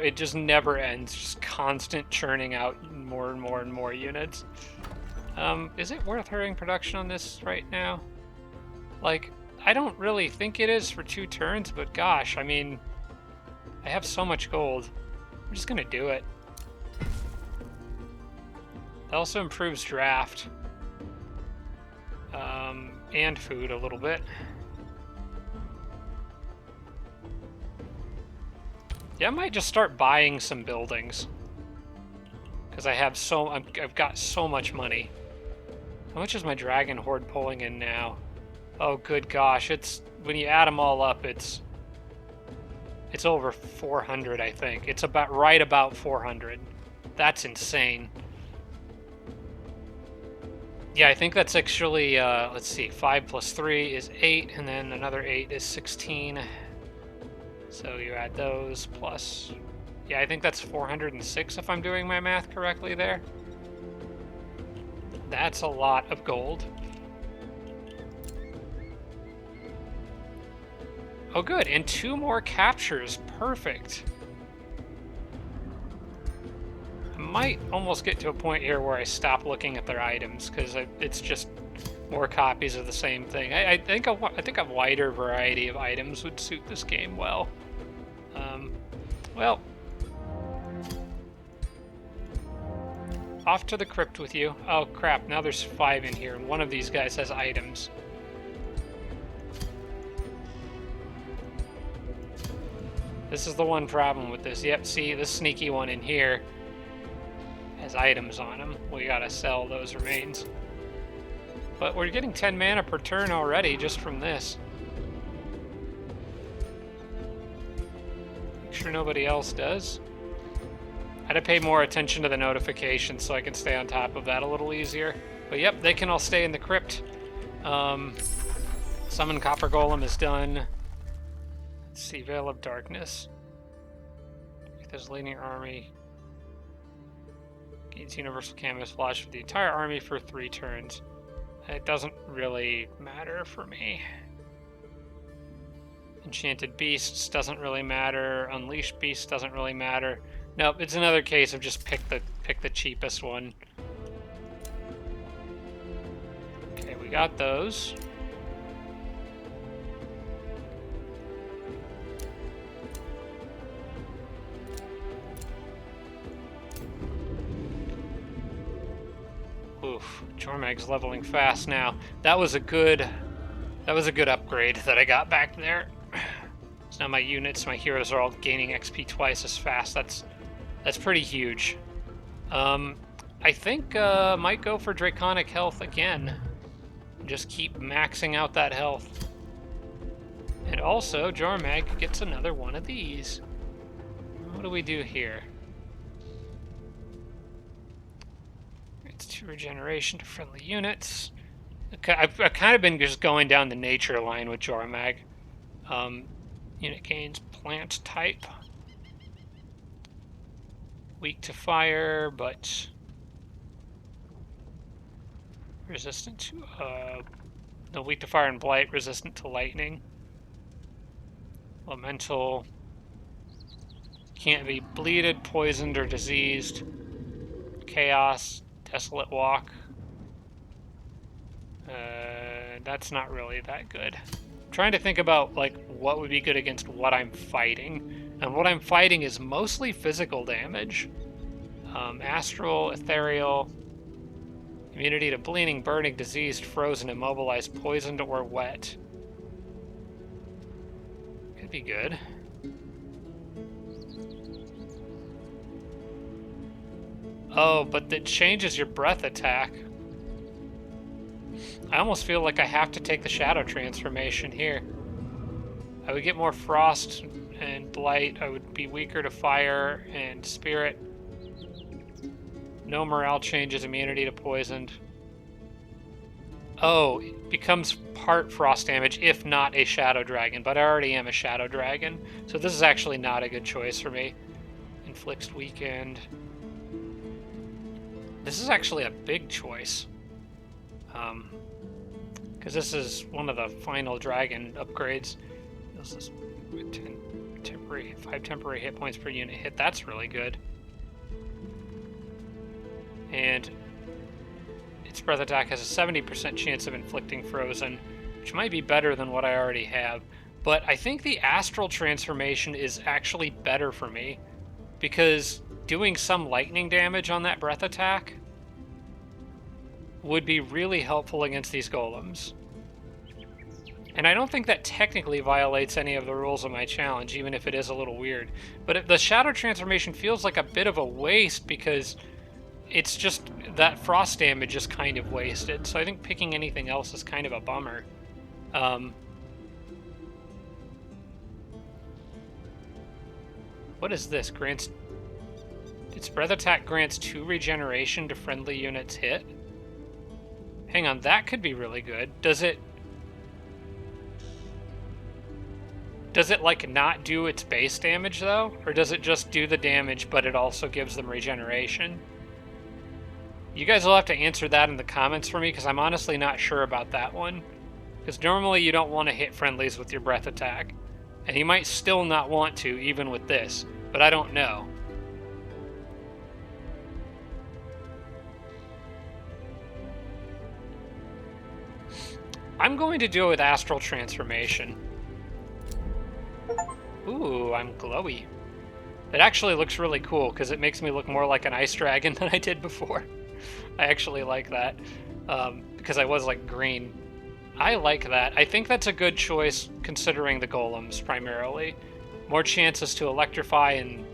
It just never ends. Just constant churning out more and more and more units. Is it worth hurrying production on this right now? Like, I don't really think it is for 2 turns, but gosh, I mean, I have so much gold. I'm just gonna do it. It also improves draft. And food a little bit. Yeah, I might just start buying some buildings. Because I've got so much money. How much is my dragon horde pulling in now? Oh, good gosh, when you add them all up, it's over 400, I think. It's right about 400. That's insane. Yeah, I think that's actually, let's see, 5 plus 3 is 8, and then another 8 is 16. So you add those plus... Yeah, I think that's 406 if I'm doing my math correctly there. That's a lot of gold. Oh good, and 2 more captures. Perfect. I might almost get to a point here where I stop looking at their items, because it's just more copies of the same thing. I think a wider variety of items would suit this game well. Well, off to the crypt with you. Oh crap, now there's 5 in here, and one of these guys has items. This is the one problem with this. Yep, see, this sneaky one in here has items on him. We gotta sell those remains. But we're getting 10 mana per turn already just from this. Make sure nobody else does. I had to pay more attention to the notifications so I can stay on top of that a little easier. But yep, they can all stay in the crypt. Summon Copper Golem is done. Let's see, Veil of Darkness. If there's leading army. Gains Universal Camouflage for the entire army for 3 turns. It doesn't really matter for me. Enchanted Beasts doesn't really matter. Unleashed Beasts doesn't really matter. Nope, it's another case of just pick the cheapest one. Okay, we got those. Oof, Jormag's leveling fast now. That was a good upgrade that I got back there. So now my units, my heroes are all gaining XP twice as fast. That's pretty huge. I think might go for Draconic Health again. Just keep maxing out that health. And also, Jormag gets another one of these. What do we do here? It's 2 regeneration to friendly units. I've kind of been just going down the nature line with Jormag. Unit gains plant type. Weak to fire, but resistant to, no, weak to fire and blight, resistant to lightning. Elemental. Can't be bleeded, poisoned, or diseased. Chaos, desolate walk. That's not really that good. I'm trying to think about like what would be good against what I'm fighting, and what I'm fighting is mostly physical damage. Astral, ethereal, immunity to bleeding, burning, diseased, frozen, immobilized, poisoned, or wet. Could be good. Oh, but it changes your breath attack. I almost feel like I have to take the shadow transformation here. I would get more frost and blight. I would be weaker to fire and spirit. No morale changes, immunity to poisoned. Oh, it becomes part frost damage if not a shadow dragon, but I already am a shadow dragon, so this is actually not a good choice for me. Inflicts weakened. This is actually a big choice. Because this is one of the final dragon upgrades. This is 5 temporary hit points per unit hit. That's really good. And its breath attack has a 70% chance of inflicting frozen, which might be better than what I already have. But I think the astral transformation is actually better for me, because doing some lightning damage on that breath attack would be really helpful against these golems. And I don't think that technically violates any of the rules of my challenge, even if it is a little weird. But the shadow transformation feels like a bit of a waste, because it's just that frost damage is kind of wasted. So I think picking anything else is kind of a bummer. What is this? Grants... Its breath attack grants 2 regeneration to friendly units hit. Hang on, that could be really good. Does it like not do its base damage though? Or does it just do the damage but it also gives them regeneration? You guys will have to answer that in the comments for me, because I'm honestly not sure about that one. Because normally you don't want to hit friendlies with your breath attack. And you might still not want to, even with this. But I don't know. I'm going to do it with astral transformation. Ooh, I'm glowy. It actually looks really cool, because it makes me look more like an ice dragon than I did before. I actually like that, because I was like green. I like that. I think that's a good choice, considering the golems, primarily. More chances to electrify and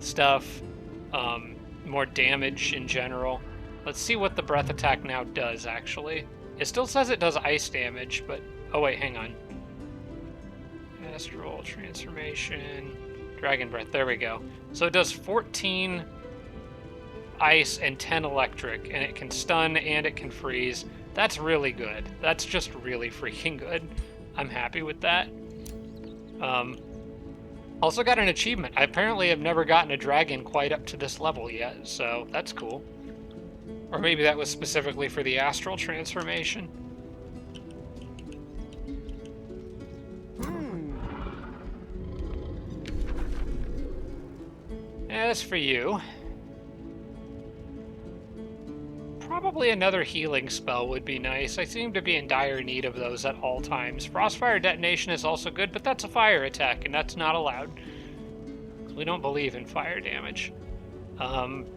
stuff. More damage in general. Let's see what the breath attack now does, actually. It still says it does ice damage, but... Oh wait, hang on. Astral transformation... Dragon breath, there we go. So it does 14 ice and 10 electric, and it can stun and it can freeze. That's really good. That's just really freaking good. I'm happy with that. Also got an achievement. I apparently have never gotten a dragon quite up to this level yet, so that's cool. Or maybe that was specifically for the astral transformation. As for you, probably another healing spell would be nice. I seem to be in dire need of those at all times. Frostfire detonation is also good, but that's a fire attack, and that's not allowed. We don't believe in fire damage. Training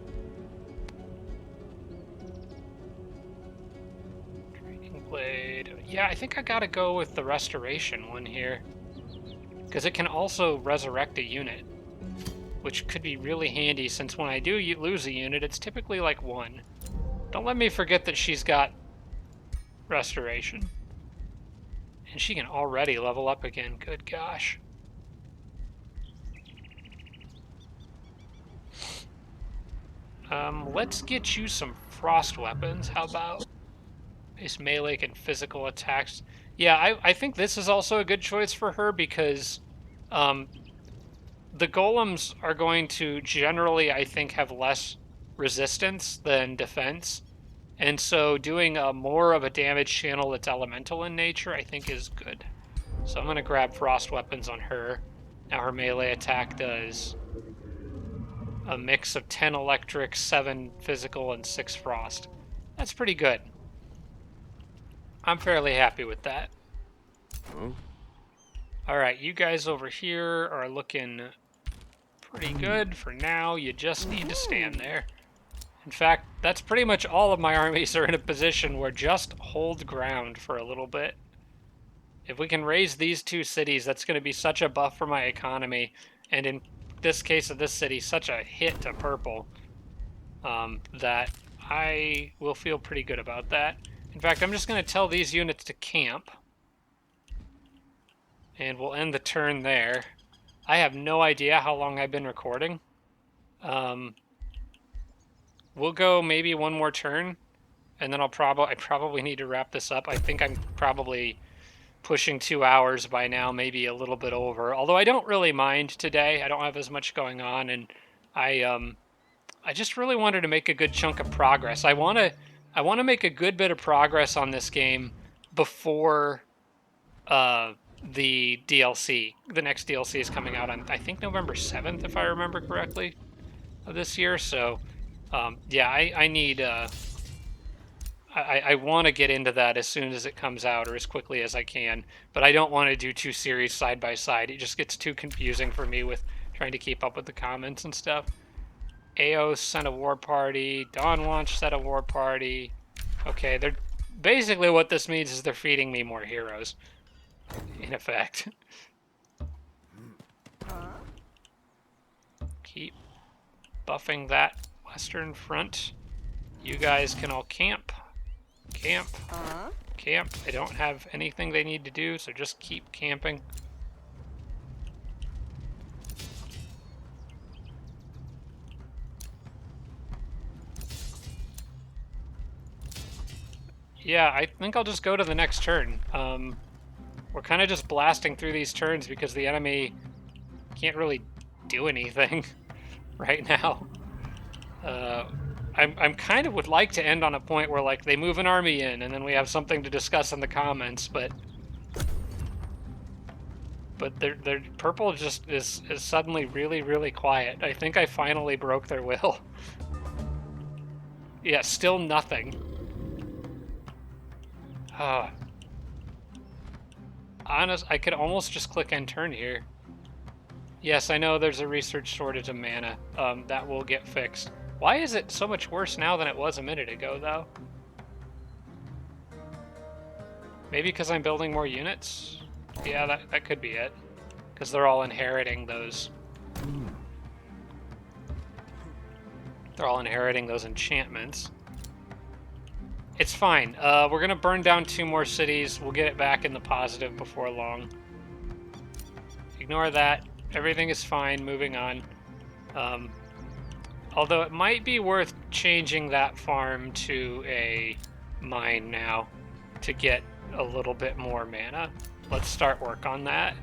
Blade. Yeah, I think I gotta go with the restoration one here, because it can also resurrect a unit, which could be really handy, since when I do lose a unit, it's typically like 1. Don't let me forget that she's got restoration. And she can already level up again, good gosh. Let's get you some frost weapons, how about? Increase melee and physical attacks. Yeah, I think this is also a good choice for her because the golems are going to generally, I think, have less resistance than defense. And so doing more of a damage channel that's elemental in nature, I think, is good. So I'm going to grab frost weapons on her. Now her melee attack does a mix of 10 electric, 7 physical, and 6 frost. That's pretty good. I'm fairly happy with that. Alright, you guys over here are looking pretty good for now. You just need to stand there. In fact, that's pretty much all of my armies are in a position where just hold ground for a little bit. If we can raise these 2 cities, that's going to be such a buff for my economy. And in this case of this city, such a hit to purple that I will feel pretty good about that. In fact, I'm just going to tell these units to camp. And we'll end the turn there. I have no idea how long I've been recording. We'll go maybe one more turn, and then I probably need to wrap this up. I think I'm probably pushing 2 hours by now, maybe a little bit over. Although I don't really mind today. I don't have as much going on, and I just really wanted to make a good chunk of progress. I want to make a good bit of progress on this game before the DLC. The next DLC is coming out on, I think, November 7th, if I remember correctly, of this year. So yeah, I need I want to get into that as soon as it comes out, or as quickly as I can, but I don't want to do 2 series side by side. It just gets too confusing for me with trying to keep up with the comments and stuff. AO sent a war party. Dawn Launch sent a war party. Okay, they're basically, what this means is they're feeding me more heroes, in effect. Keep buffing that western front. You guys can all camp. Camp. Camp. They don't have anything they need to do, so just keep camping. Yeah, I think I'll just go to the next turn. We're kind of just blasting through these turns because the enemy can't really do anything right now. I'm kind of would like to end on a point where, like, they move an army in and then we have something to discuss in the comments, but their purple just is suddenly really, really quiet. I think I finally broke their will. Yeah, still nothing. Honest, I could almost just click end turn here. Yes, I know there's a research shortage of mana. That will get fixed. Why is it so much worse now than it was a minute ago, though? Maybe because I'm building more units? Yeah, that could be it. Because they're all inheriting those... They're all inheriting those enchantments. It's fine. We're going to burn down 2 more cities. We'll get it back in the positive before long. Ignore that. Everything is fine. Moving on. Although it might be worth changing that farm to a mine now to get a little bit more mana. Let's start work on that.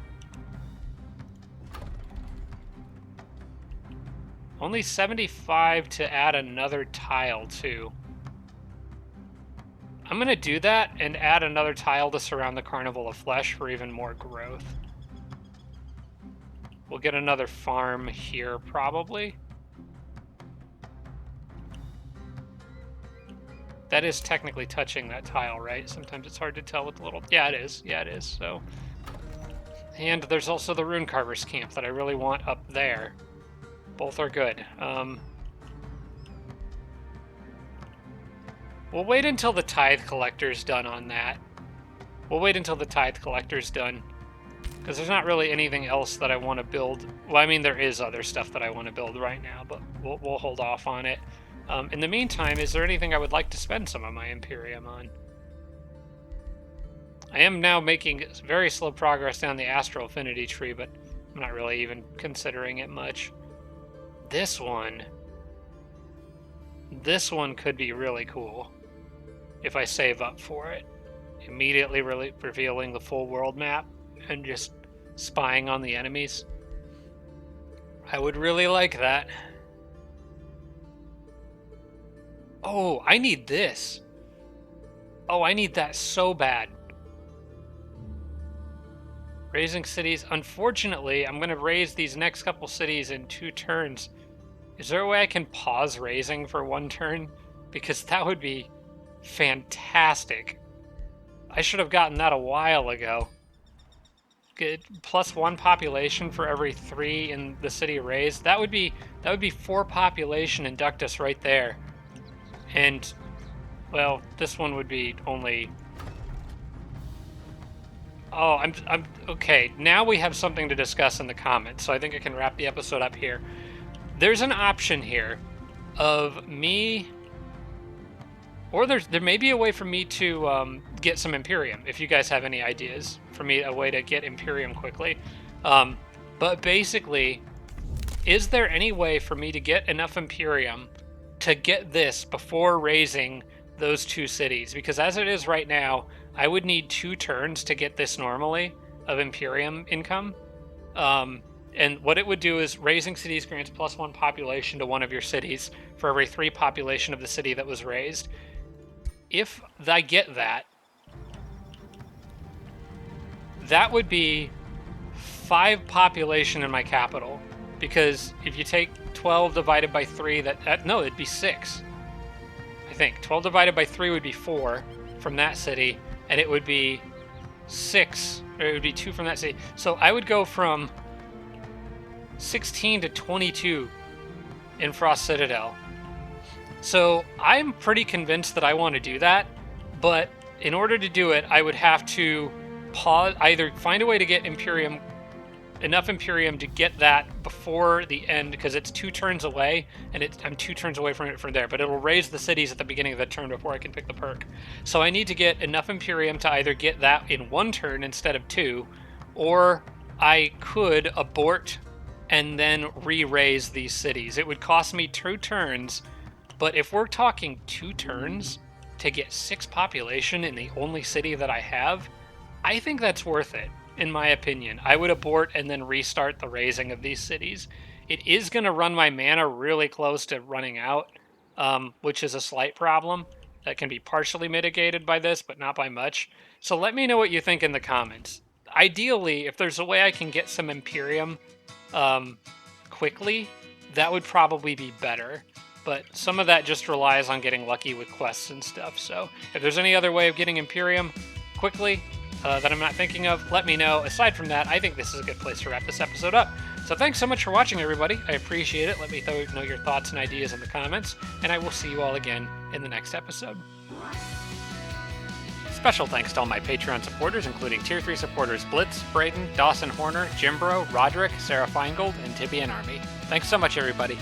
Only 75 to add another tile, too. I'm going to do that and add another tile to surround the Carnival of Flesh for even more growth. We'll get another farm here, probably. That is technically touching that tile, right? Sometimes it's hard to tell with the little... Yeah, it is. Yeah, it is. So, and there's also the Rune Carver's camp that I really want up there. Both are good. We'll wait until the Tithe Collector's done on that. We'll wait until the Tithe Collector's done. Because there's not really anything else that I want to build. Well, I mean, there is other stuff that I want to build right now, but we'll hold off on it. In the meantime, is there anything I would like to spend some of my Imperium on? I am now making very slow progress down the Astral Affinity tree, but I'm not really even considering it much. This one could be really cool. if I save up for it. Immediately revealing the full world map and just spying on the enemies. I would really like that. Oh, I need this. Oh, I need that so bad. Raising cities. Unfortunately, I'm going to raise these next couple cities in 2 turns. Is there a way I can pause raising for 1 turn? Because that would be fantastic. I should have gotten that a while ago. Get +1 population for every 3 in the city raised. That would be 4 population in Ductus right there. And, well, this one would be only... Oh, I'm okay. Now we have something to discuss in the comments, so I think I can wrap the episode up here. There's an option here of me, or there may be a way for me to get some Imperium. If you guys have any ideas for me, a way to get Imperium quickly. But basically, is there any way for me to get enough Imperium to get this before raising those 2 cities? Because as it is right now, I would need 2 turns to get this normally of Imperium income. And what it would do is raising cities grants +1 population to one of your cities for every 3 population of the city that was raised. If I get that, that would be 5 population in my capital. Because if you take 12 divided by 3, no, it'd be 6. I think 12 divided by 3 would be 4 from that city, and it would be 6, or it would be 2 from that city. So I would go from 16 to 22 in Frost Citadel. So I'm pretty convinced that I want to do that, but in order to do it, I would have to either find a way to get Imperium, enough Imperium to get that before the end, because it's 2 turns away, and I'm 2 turns away from it from there, but it'll raise the cities at the beginning of the turn before I can pick the perk. So I need to get enough Imperium to either get that in 1 turn instead of 2, or I could abort and then re-raise these cities. It would cost me 2 turns, but if we're talking 2 turns to get 6 population in the only city that I have, I think that's worth it. In my opinion, I would abort and then restart the raising of these cities. It is going to run my mana really close to running out, which is a slight problem that can be partially mitigated by this, but not by much. So let me know what you think in the comments. Ideally, if there's a way I can get some Imperium quickly, that would probably be better. But some of that just relies on getting lucky with quests and stuff. So if there's any other way of getting Imperium quickly, that I'm not thinking of, let me know. Aside from that, I think this is a good place to wrap this episode up. So thanks so much for watching, everybody. I appreciate it. Let me know your thoughts and ideas in the comments, and I will see you all again in the next episode. Special thanks to all my Patreon supporters, including Tier 3 supporters Blitz, Braden, Dawson Horner, Jimbro, Roderick, Sarah Feingold, and Tibian Army. Thanks so much, everybody.